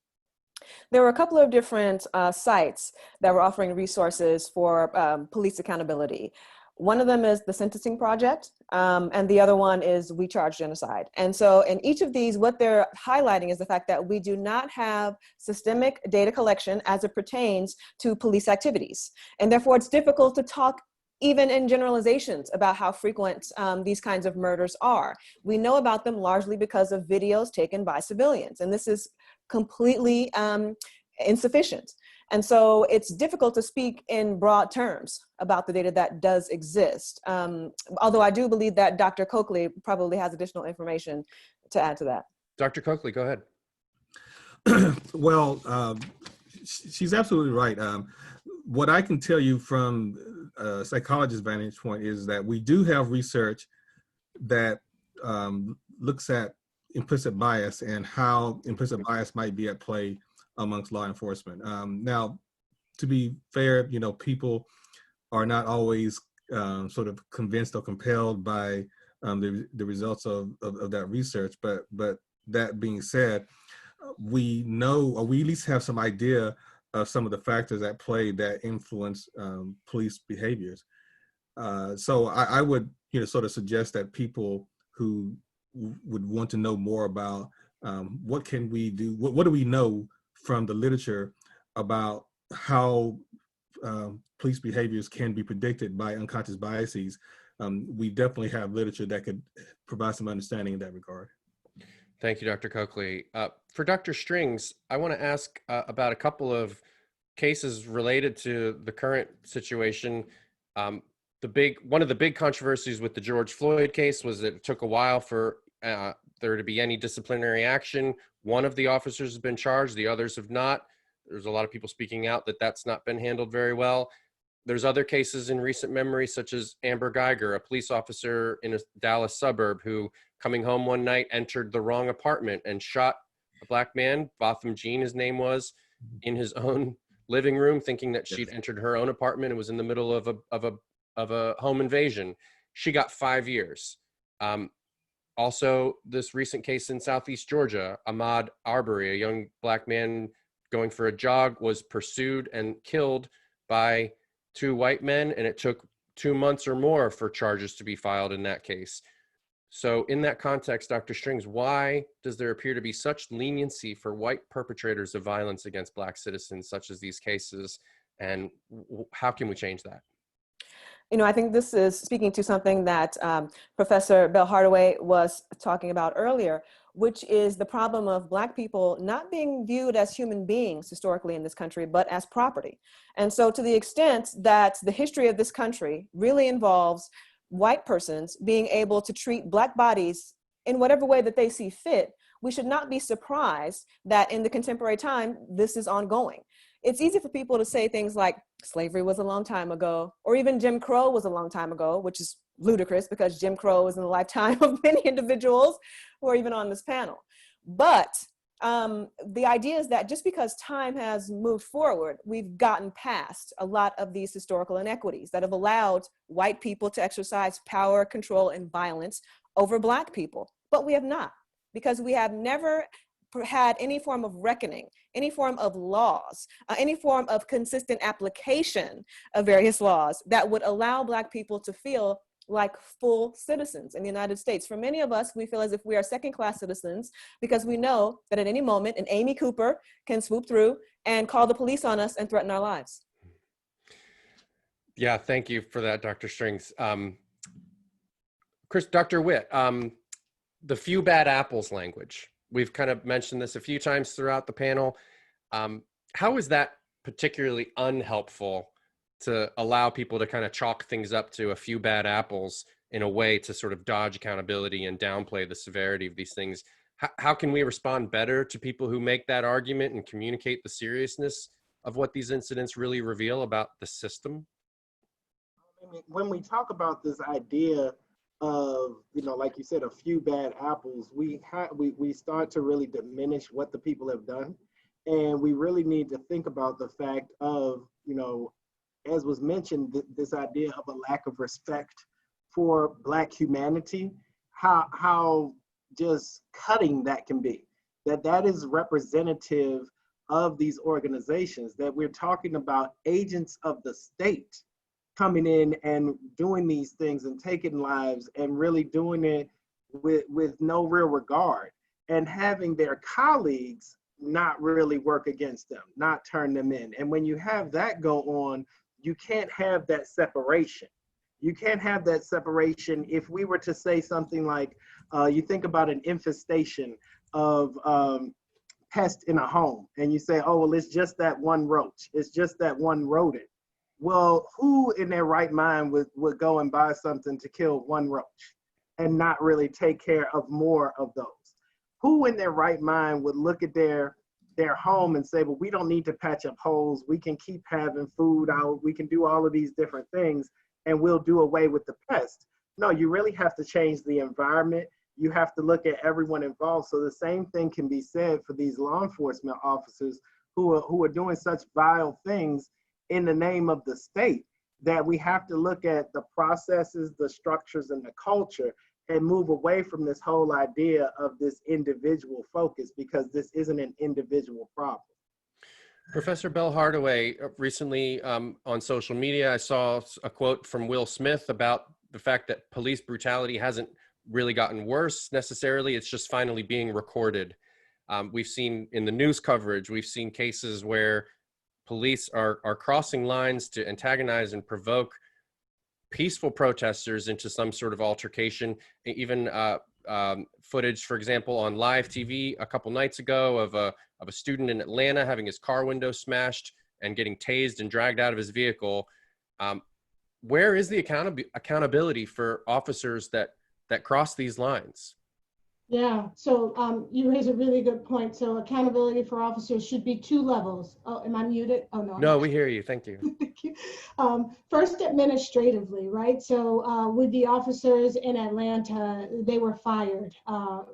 There were a couple of different sites that were offering resources for police accountability. One of them is the Sentencing Project, and the other one is We Charge Genocide. And so in each of these, what they're highlighting is the fact that we do not have systemic data collection as it pertains to police activities. And therefore, it's difficult to talk even in generalizations about how frequent these kinds of murders are. We know about them largely because of videos taken by civilians, and this is completely insufficient. And so it's difficult to speak in broad terms about the data that does exist. Although I do believe that Dr. Cokley probably has additional information to add to that. Dr. Cokley, go ahead. Well, she's absolutely right. What I can tell you from a psychologist's vantage point is that we do have research that looks at implicit bias and how implicit bias might be at play amongst law enforcement. Now, to be fair, you know, people are not always sort of convinced or compelled by the results of that research. But that being said, we know, or we at least have some idea of some of the factors at play that influence police behaviors. So I would, you know, sort of suggest that people who would want to know more about what can we do, what do we know from the literature about how police behaviors can be predicted by unconscious biases. We definitely have literature that could provide some understanding in that regard. Thank you, Dr. Cokley. For Dr. Strings, I want to ask about a couple of cases related to the current situation. One of the big controversies with the George Floyd case was that it took a while for there to be any disciplinary action. One of the officers has been charged, the others have not. There's a lot of people speaking out that that's not been handled very well. There's other cases in recent memory, such as Amber Geiger, a police officer in a Dallas suburb who, coming home one night, entered the wrong apartment and shot a black man, Botham Jean his name was, in his own living room, thinking that she'd entered her own apartment and was in the middle of a home invasion. She got 5 years. Also, this recent case in Southeast Georgia, Ahmaud Arbery, a young black man going for a jog, was pursued and killed by 2 white men, and it took 2 months or more for charges to be filed in that case. So in that context, Dr. Strings, why does there appear to be such leniency for white perpetrators of violence against black citizens, such as these cases, and how can we change that? You know, I think this is speaking to something that Professor Bell Hardaway was talking about earlier, which is the problem of Black people not being viewed as human beings historically in this country, but as property. And so to the extent that the history of this country really involves white persons being able to treat Black bodies in whatever way that they see fit, we should not be surprised that in the contemporary time, this is ongoing. It's easy for people to say things like, slavery was a long time ago, or even Jim Crow was a long time ago, which is ludicrous because Jim Crow is in the lifetime of many individuals who are even on this panel. But the idea is that just because time has moved forward, we've gotten past a lot of these historical inequities that have allowed white people to exercise power, control, and violence over Black people. But we have not, because we have never had any form of reckoning, any form of laws, any form of consistent application of various laws that would allow Black people to feel like full citizens in the United States. For many of us, we feel as if we are second-class citizens because we know that at any moment an Amy Cooper can swoop through and call the police on us and threaten our lives. Yeah, thank you for that, Dr. Strings. Dr. Whitt, the few bad apples language. We've kind of mentioned this a few times throughout the panel. How is that particularly unhelpful to allow people to kind of chalk things up to a few bad apples in a way to sort of dodge accountability and downplay the severity of these things? How can we respond better to people who make that argument and communicate the seriousness of what these incidents really reveal about the system? I mean, when we talk about this idea of, you know, like you said, a few bad apples, we start to really diminish what the people have done. And we really need to think about the fact of, you know, as was mentioned, this idea of a lack of respect for Black humanity, how just cutting that can be. That is representative of these organizations, that we're talking about agents of the state coming in and doing these things and taking lives and really doing it with no real regard, and having their colleagues not really work against them, not turn them in. And when you have that go on, you can't have that separation. You can't have that separation if we were to say something like, you think about an infestation of pest in a home, and you say, oh, well, it's just that one roach, it's just that one rodent. Well, who in their right mind would go and buy something to kill one roach and not really take care of more of those? Who in their right mind would look at their home and say, well, we don't need to patch up holes. We can keep having food out. We can do all of these different things and we'll do away with the pest. No, you really have to change the environment. You have to look at everyone involved. So the same thing can be said for these law enforcement officers who are doing such vile things in the name of the state, that we have to look at the processes, the structures, and the culture, and move away from this whole idea of this individual focus, because this isn't an individual problem. Professor Bell Hardaway, recently on social media, I saw a quote from Will Smith about the fact that police brutality hasn't really gotten worse necessarily. It's just finally being recorded. We've seen in the news coverage, we've seen cases where police are crossing lines to antagonize and provoke peaceful protesters into some sort of altercation. Even footage, for example, on live TV a couple nights ago of a student in Atlanta having his car window smashed and getting tased and dragged out of his vehicle. Where is the accountability for officers that cross these lines? Yeah, so you raise a really good point. So accountability for officers should be two levels. Oh, am I muted? Oh, no. No, we hear you. Thank you. Thank you. First, administratively, right? So with the officers in Atlanta, they were fired. And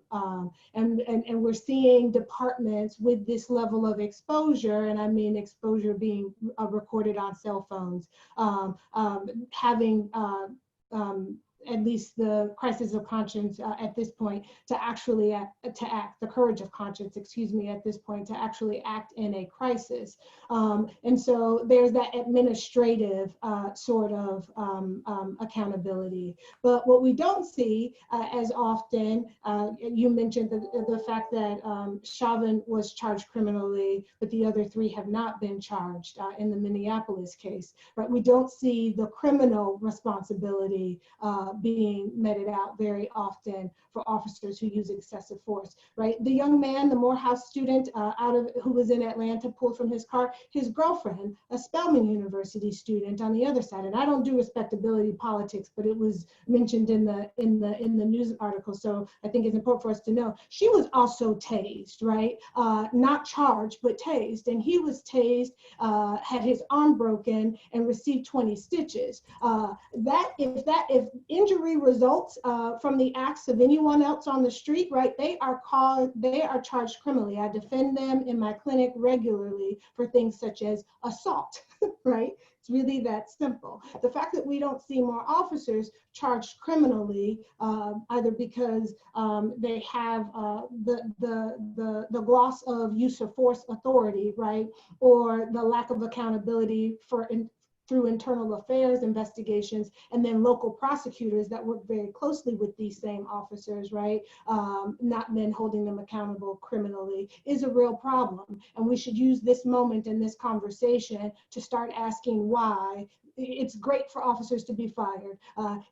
we're seeing departments with this level of exposure, and I mean exposure being recorded on cell phones, having at least the crisis of conscience at this point to actually act, the courage of conscience, excuse me, at this point to actually act in a crisis. And so there's that administrative sort of accountability. But what we don't see as often, you mentioned the fact that Chauvin was charged criminally, but the other three have not been charged in the Minneapolis case, right? We don't see the criminal responsibility being meted out very often for officers who use excessive force, right? The young man, the Morehouse student who was in Atlanta, pulled from his car, his girlfriend, a Spelman University student on the other side. And I don't do respectability politics, but it was mentioned in the news article. So I think it's important for us to know she was also tased, right? Not charged, but tased. And he was tased, had his arm broken, and received 20 stitches. If injury results from the acts of anyone else on the street, right, they are charged criminally. I defend them in my clinic regularly for things such as assault, right? It's really that simple. The fact that we don't see more officers charged criminally, either because they have the gloss of use of force authority, right, or the lack of accountability through internal affairs investigations, and then local prosecutors that work very closely with these same officers, right, not then holding them accountable criminally, is a real problem. And we should use this moment in this conversation to start asking why. It's great for officers to be fired.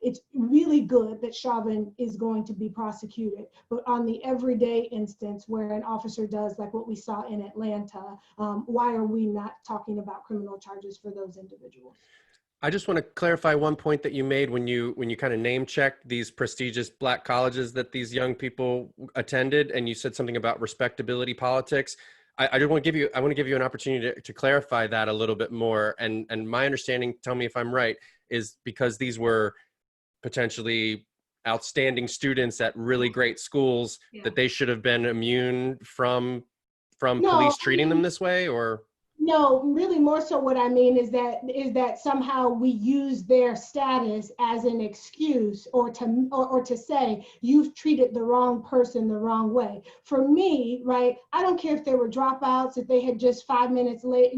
It's really good that Chauvin is going to be prosecuted. But on the everyday instance where an officer does like what we saw in Atlanta, why are we not talking about criminal charges for those individuals? I just want to clarify one point that you made when you kind of name checked these prestigious Black colleges that these young people attended, and you said something about respectability politics. I want to give you an opportunity to clarify that a little bit more. And my understanding, tell me if I'm right, is because these were potentially outstanding students at really great schools, that they should have been immune from police treating them this way, or? No, really more so what I mean is that somehow we use their status as an excuse or to say you've treated the wrong person the wrong way. For me, right, I don't care if they were dropouts, if they had just 5 minutes late,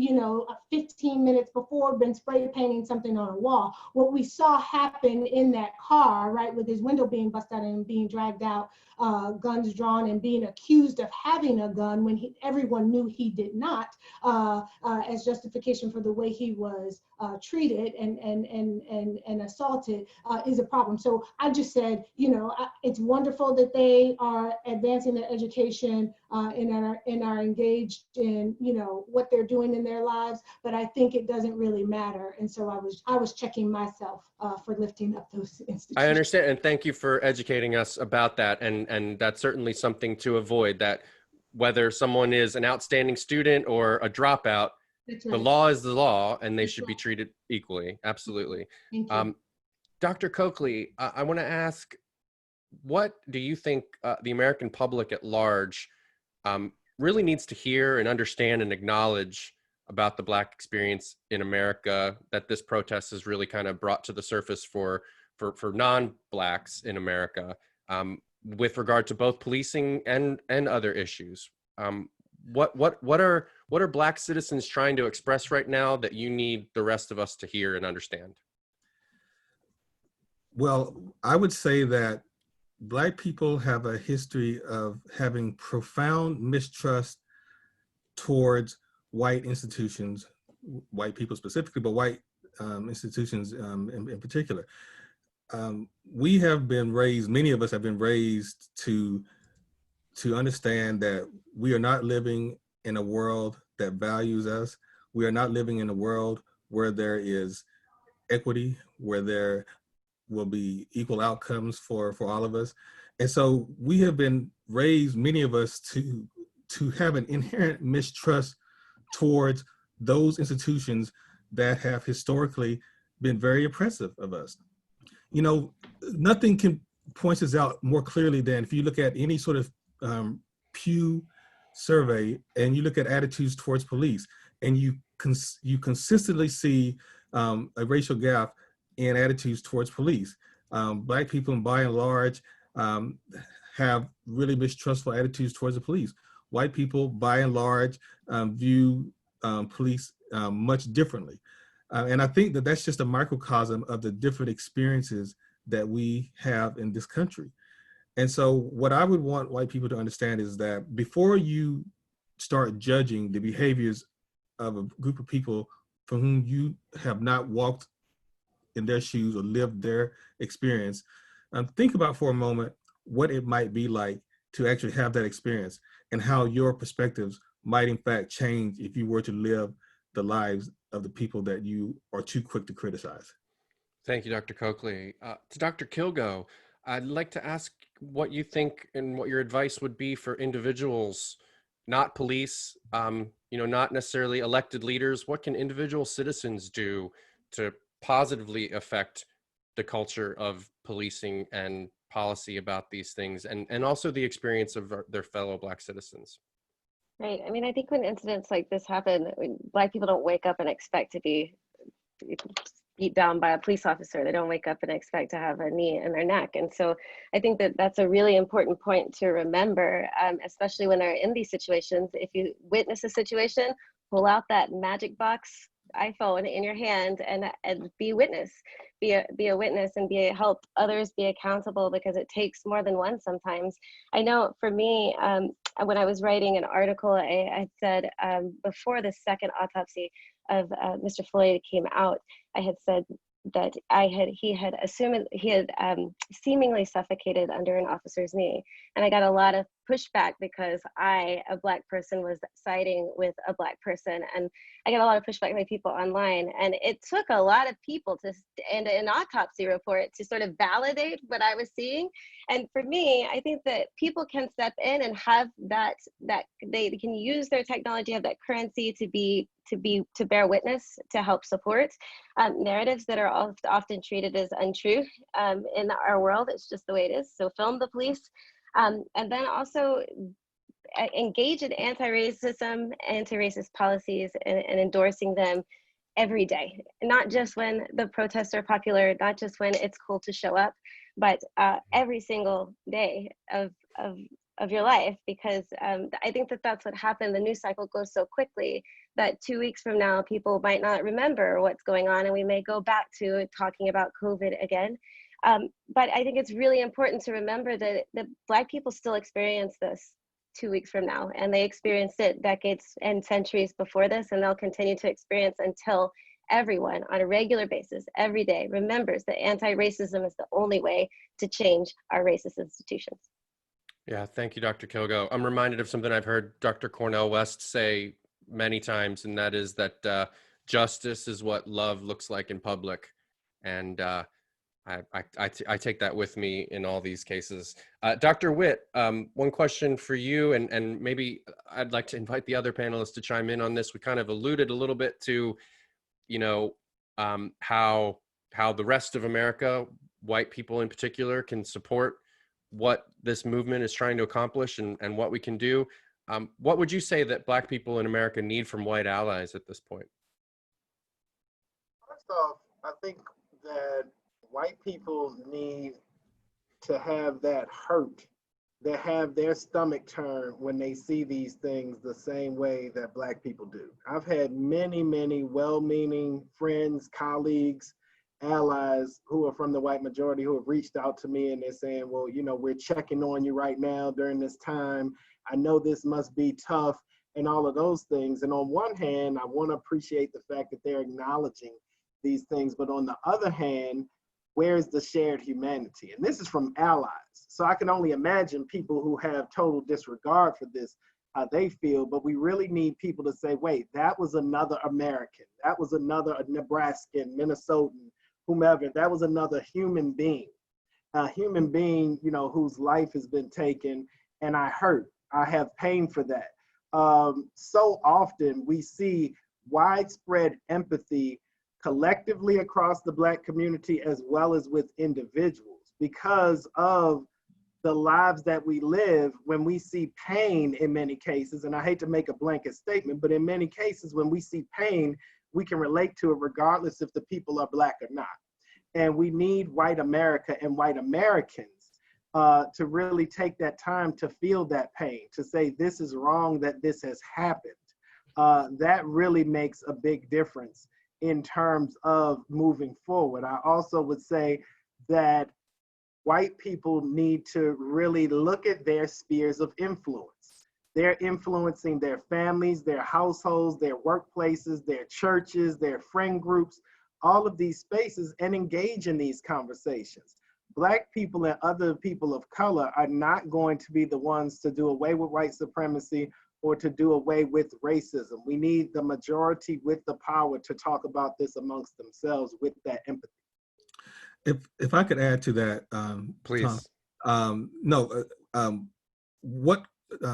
15 minutes before been spray painting something on a wall. What we saw happen in that car, right, with his window being busted out and being dragged out, guns drawn, and being accused of having a gun when everyone knew he did not, as justification for the way he was treated and assaulted, is a problem. So I just said, it's wonderful that they are advancing their education and are engaged in, what they're doing in their lives, but I think it doesn't really matter. And so I was checking myself for lifting up those institutions. I understand, and thank you for educating us about that. And that's certainly something to avoid, that whether someone is an outstanding student or a dropout, That's right. the law is the law, and they should be treated equally. Absolutely. Thank you. Dr. Cokley, I want to ask, what do you think the American public at large really needs to hear and understand and acknowledge about the Black experience in America that this protest has really kind of brought to the surface for non-Blacks in America, with regard to both policing and other issues? What are Black citizens trying to express right now that you need the rest of us to hear and understand? Well, I would say that Black people have a history of having profound mistrust towards white institutions, white people specifically, but white institutions in particular. We have been raised, many of us have been raised to understand that we are not living in a world that values us. We are not living in a world where there is equity, where there will be equal outcomes for all of us. And so we have been raised, many of us, to have an inherent mistrust towards those institutions that have historically been very oppressive of us. Nothing can point us out more clearly than if you look at any sort of Pew survey and you look at attitudes towards police, and you consistently see a racial gap in attitudes towards police. Black people, by and large, have really mistrustful attitudes towards the police. White people, by and large, view police much differently. And I think that that's just a microcosm of the different experiences that we have in this country. And so what I would want white people to understand is that before you start judging the behaviors of a group of people from whom you have not walked in their shoes or lived their experience, think about for a moment what it might be like to actually have that experience and how your perspectives might in fact change if you were to live the lives of the people that you are too quick to criticize. Thank you, Dr. Cokley. To Dr. Kilgo, I'd like to ask what you think and what your advice would be for individuals, not police, not necessarily elected leaders. What can individual citizens do to positively affect the culture of policing and policy about these things, and also the experience of their fellow Black citizens? Right. I mean, I think when incidents like this happen, Black people don't wake up and expect to be beat down by a police officer. They don't wake up and expect to have a knee in their neck. And so I think that that's a really important point to remember, especially when they're in these situations. If you witness a situation, pull out that magic box iPhone in your hand and be a witness. Be a witness and help others be accountable, because it takes more than one sometimes. I know for me, when I was writing an article, I had said before the second autopsy of Mr. Floyd came out, I had said that he had seemingly suffocated under an officer's knee. And I got a lot of pushback because I, a Black person, was siding with a Black person. And I got a lot of pushback by people online. And it took a lot of people and an autopsy report to sort of validate what I was seeing. And for me, I think that people can step in and have that they can use their technology, have that currency to bear witness, to help support narratives that are often treated as untrue in our world. It's just the way it is. So film the police, and then also engage in anti-racism, anti-racist policies, and endorsing them every day, not just when the protests are popular, not just when it's cool to show up, but every single day of your life, because I think that that's what happened. The news cycle goes so quickly that 2 weeks from now, people might not remember what's going on, and we may go back to talking about COVID again. But I think it's really important to remember that Black people still experience this 2 weeks from now, and they experienced it decades and centuries before this, and they'll continue to experience until everyone on a regular basis, every day, remembers that anti-racism is the only way to change our racist institutions. Yeah, thank you, Dr. Kilgo. I'm reminded of something I've heard Dr. Cornel West say many times, and that is that justice is what love looks like in public. And I take that with me in all these cases. Dr. Whitt, one question for you, and maybe I'd like to invite the other panelists to chime in on this. We kind of alluded a little bit to, how the rest of America, white people in particular, can support what this movement is trying to accomplish and what we can do. What would you say that Black people in America need from white allies at this point? First off, I think that white people need to have that hurt, that have their stomach turn when they see these things the same way that Black people do. I've had many, many well-meaning friends, colleagues, allies who are from the white majority who have reached out to me, and they're saying, well, we're checking on you right now during this time. I know this must be tough, and all of those things. And on one hand, I want to appreciate the fact that they're acknowledging these things, but on the other hand, where's the shared humanity? And this is from allies. So I can only imagine people who have total disregard for this, how they feel, but we really need people to say, wait, that was another American. That was another Nebraskan, Minnesotan, whomever. That was another human being, whose life has been taken, and I hurt. I have pain for that. So often we see widespread empathy collectively across the Black community as well as with individuals because of the lives that we live. When we see pain in many cases, and I hate to make a blanket statement, but in many cases when we see pain, we can relate to it regardless if the people are Black or not. And we need white America and white Americans to really take that time to feel that pain, to say this is wrong, that this has happened. That really makes a big difference in terms of moving forward. I also would say that white people need to really look at their spheres of influence. They're influencing their families, their households, their workplaces, their churches, their friend groups. all of these spaces and engage in these conversations. Black people and other people of color are not going to be the ones to do away with white supremacy or to do away with racism. We need the majority with the power to talk about this amongst themselves with that empathy. If I could add to that, Please. Tom, what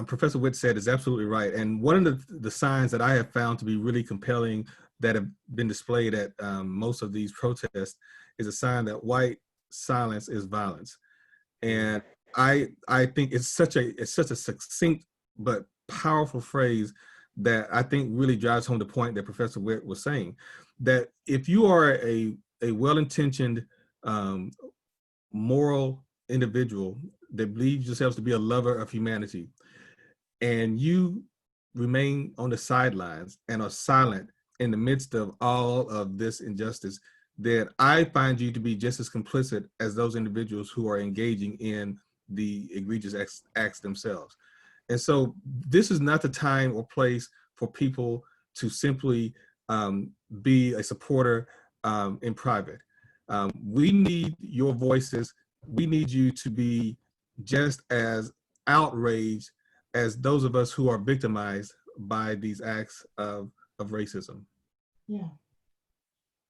Professor Whitt said is absolutely right. And one of the signs that I have found to be really compelling that have been displayed at most of these protests is a sign that white silence is violence. And I think it's such a succinct but powerful phrase that I think really drives home the point that Professor Whitt was saying, that if you are a well-intentioned, moral individual that believes yourselves to be a lover of humanity, and you remain on the sidelines and are silent in the midst of all of this injustice, then I find you to be just as complicit as those individuals who are engaging in the egregious acts themselves. And so this is not the time or place for people to simply be a supporter in private. We need your voices. We need you to be just as outraged as those of us who are victimized by these acts of racism. Yeah.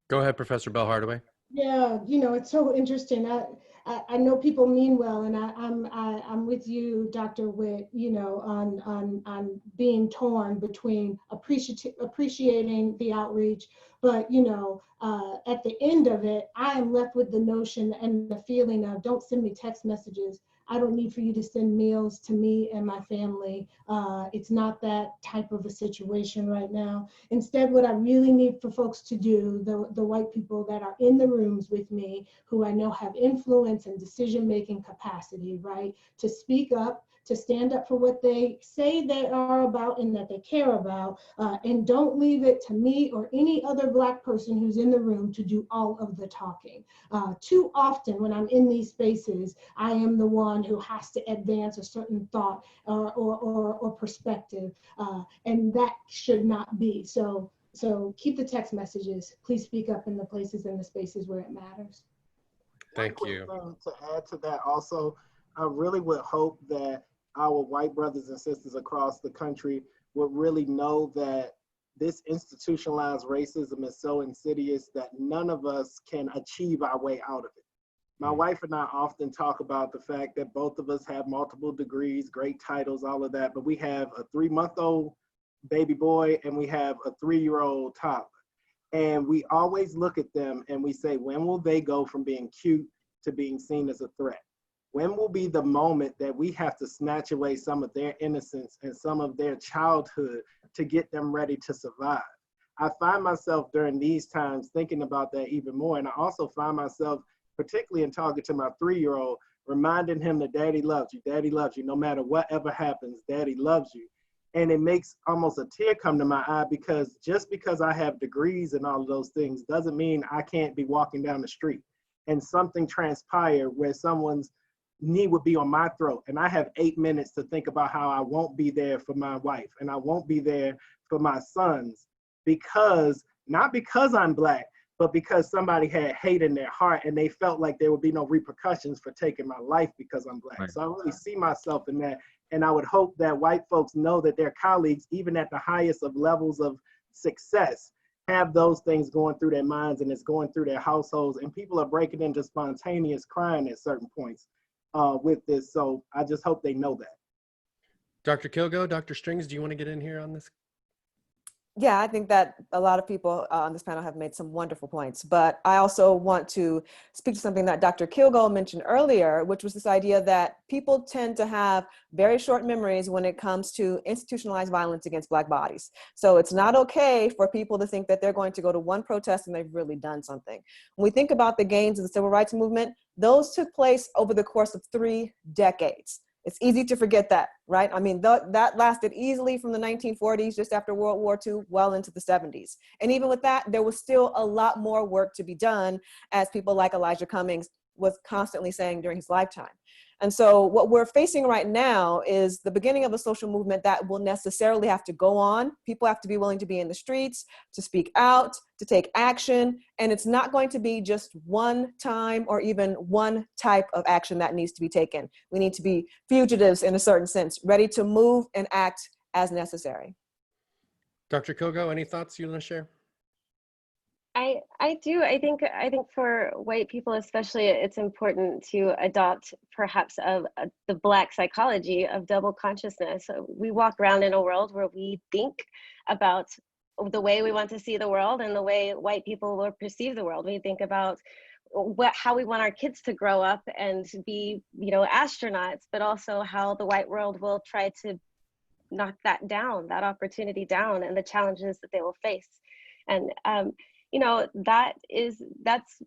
Go ahead, Professor Bell Hardaway. Yeah, you know, it's so interesting. I know people mean well, and I'm with you, Dr. Whitt, you know, on being torn between appreciating the outreach, but you know, at the end of it, I am left with the notion and the feeling of, don't send me text messages. I don't need for you to send meals to me and my family. It's not that type of a situation right now. Instead, what I really need for folks to do, the white people that are in the rooms with me, who I know have influence and decision-making capacity, right, to speak up, to stand up for what they say they are about and that they care about, and don't leave it to me or any other Black person who's in the room to do all of the talking. Too often when I'm in these spaces, I am the one who has to advance a certain thought or perspective, and that should not be. So keep the text messages. Please speak up in the places and the spaces where it matters. Thank you. To add to that also, I really would hope that our white brothers and sisters across the country would really know that this institutionalized racism is so insidious that none of us can achieve our way out of it. My wife and I often talk about the fact that both of us have multiple degrees, great titles, all of that, but we have a 3-month-old baby boy and we have a 3-year-old toddler. And we always look at them and we say, when will they go from being cute to being seen as a threat? When will be the moment that we have to snatch away some of their innocence and some of their childhood to get them ready to survive? I find myself during these times thinking about that even more. And I also find myself, particularly in talking to my 3-year-old, reminding him that daddy loves you, no matter whatever happens, daddy loves you. And it makes almost a tear come to my eye, because just because I have degrees and all of those things doesn't mean I can't be walking down the street and something transpire where someone's knee would be on my throat and I have 8 minutes to think about how I won't be there for my wife and I won't be there for my sons, because not because I'm Black, but because somebody had hate in their heart and they felt like there would be no repercussions for taking my life because I'm Black. Right. So I really see myself in that. And I would hope that white folks know that their colleagues, even at the highest of levels of success, have those things going through their minds and it's going through their households, and people are breaking into spontaneous crying at certain points with this. So I just hope they know that. Dr. Kilgo, Dr. Strings, do you want to get in here on this? Yeah, I think that a lot of people on this panel have made some wonderful points, but I also want to speak to something that Dr. Kilgo mentioned earlier, which was this idea that people tend to have very short memories when it comes to institutionalized violence against Black bodies. So it's not okay for people to think that they're going to go to one protest and they've really done something. When we think about the gains of the civil rights movement, those took place over the course of 3 decades. It's easy to forget that, right? I mean, that lasted easily from the 1940s, just after World War II, well into the 70s. And even with that, there was still a lot more work to be done, as people like Elijah Cummings was constantly saying during his lifetime. And so what we're facing right now is the beginning of a social movement that will necessarily have to go on. People have to be willing to be in the streets, to speak out, to take action. And it's not going to be just one time or even one type of action that needs to be taken. We need to be fugitives in a certain sense, ready to move and act as necessary. Dr. Kilgo, any thoughts you want to share? I do. I think for white people especially, it's important to adopt perhaps the Black psychology of double consciousness. So we walk around in a world where we think about the way we want to see the world and the way white people will perceive the world. We think about how we want our kids to grow up and be, astronauts, but also how the white world will try to knock that down, that opportunity down, and the challenges that they will face. And that's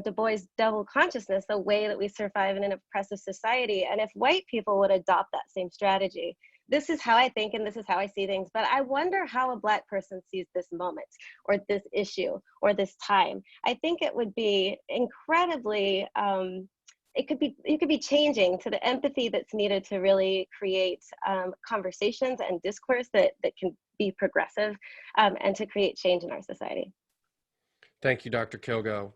Du Bois' double consciousness, the way that we survive in an oppressive society. And if white people would adopt that same strategy, this is how I think and this is how I see things. But I wonder how a Black person sees this moment or this issue or this time. I think it would be incredibly, it could be changing to the empathy that's needed to really create conversations and discourse that can be progressive and to create change in our society. Thank you, Dr. Kilgo.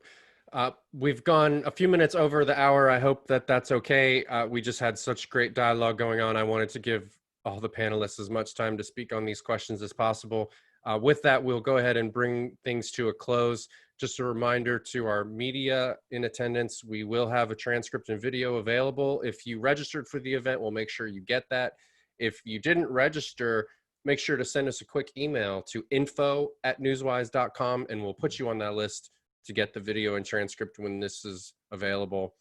We've gone a few minutes over the hour. I hope that that's okay. We just had such great dialogue going on. I wanted to give all the panelists as much time to speak on these questions as possible. With that, we'll go ahead and bring things to a close. Just a reminder to our media in attendance, we will have a transcript and video available. If you registered for the event, we'll make sure you get that. If you didn't register, make sure to send us a quick email to info@newswise.com and we'll put you on that list to get the video and transcript when this is available.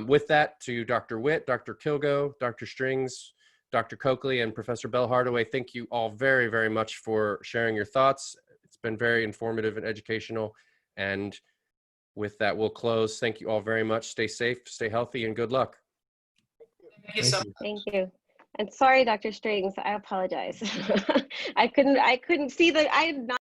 With that, to Dr. Whitt, Dr. Kilgo, Dr. Strings, Dr. Cokley, and Professor Bell Hardaway, thank you all very, very much for sharing your thoughts. It's been very informative and educational. And with that, we'll close. Thank you all very much. Stay safe, stay healthy, and good luck. Thank you so much. Thank you. And sorry, Dr. Strings, I apologize. I couldn't see I had not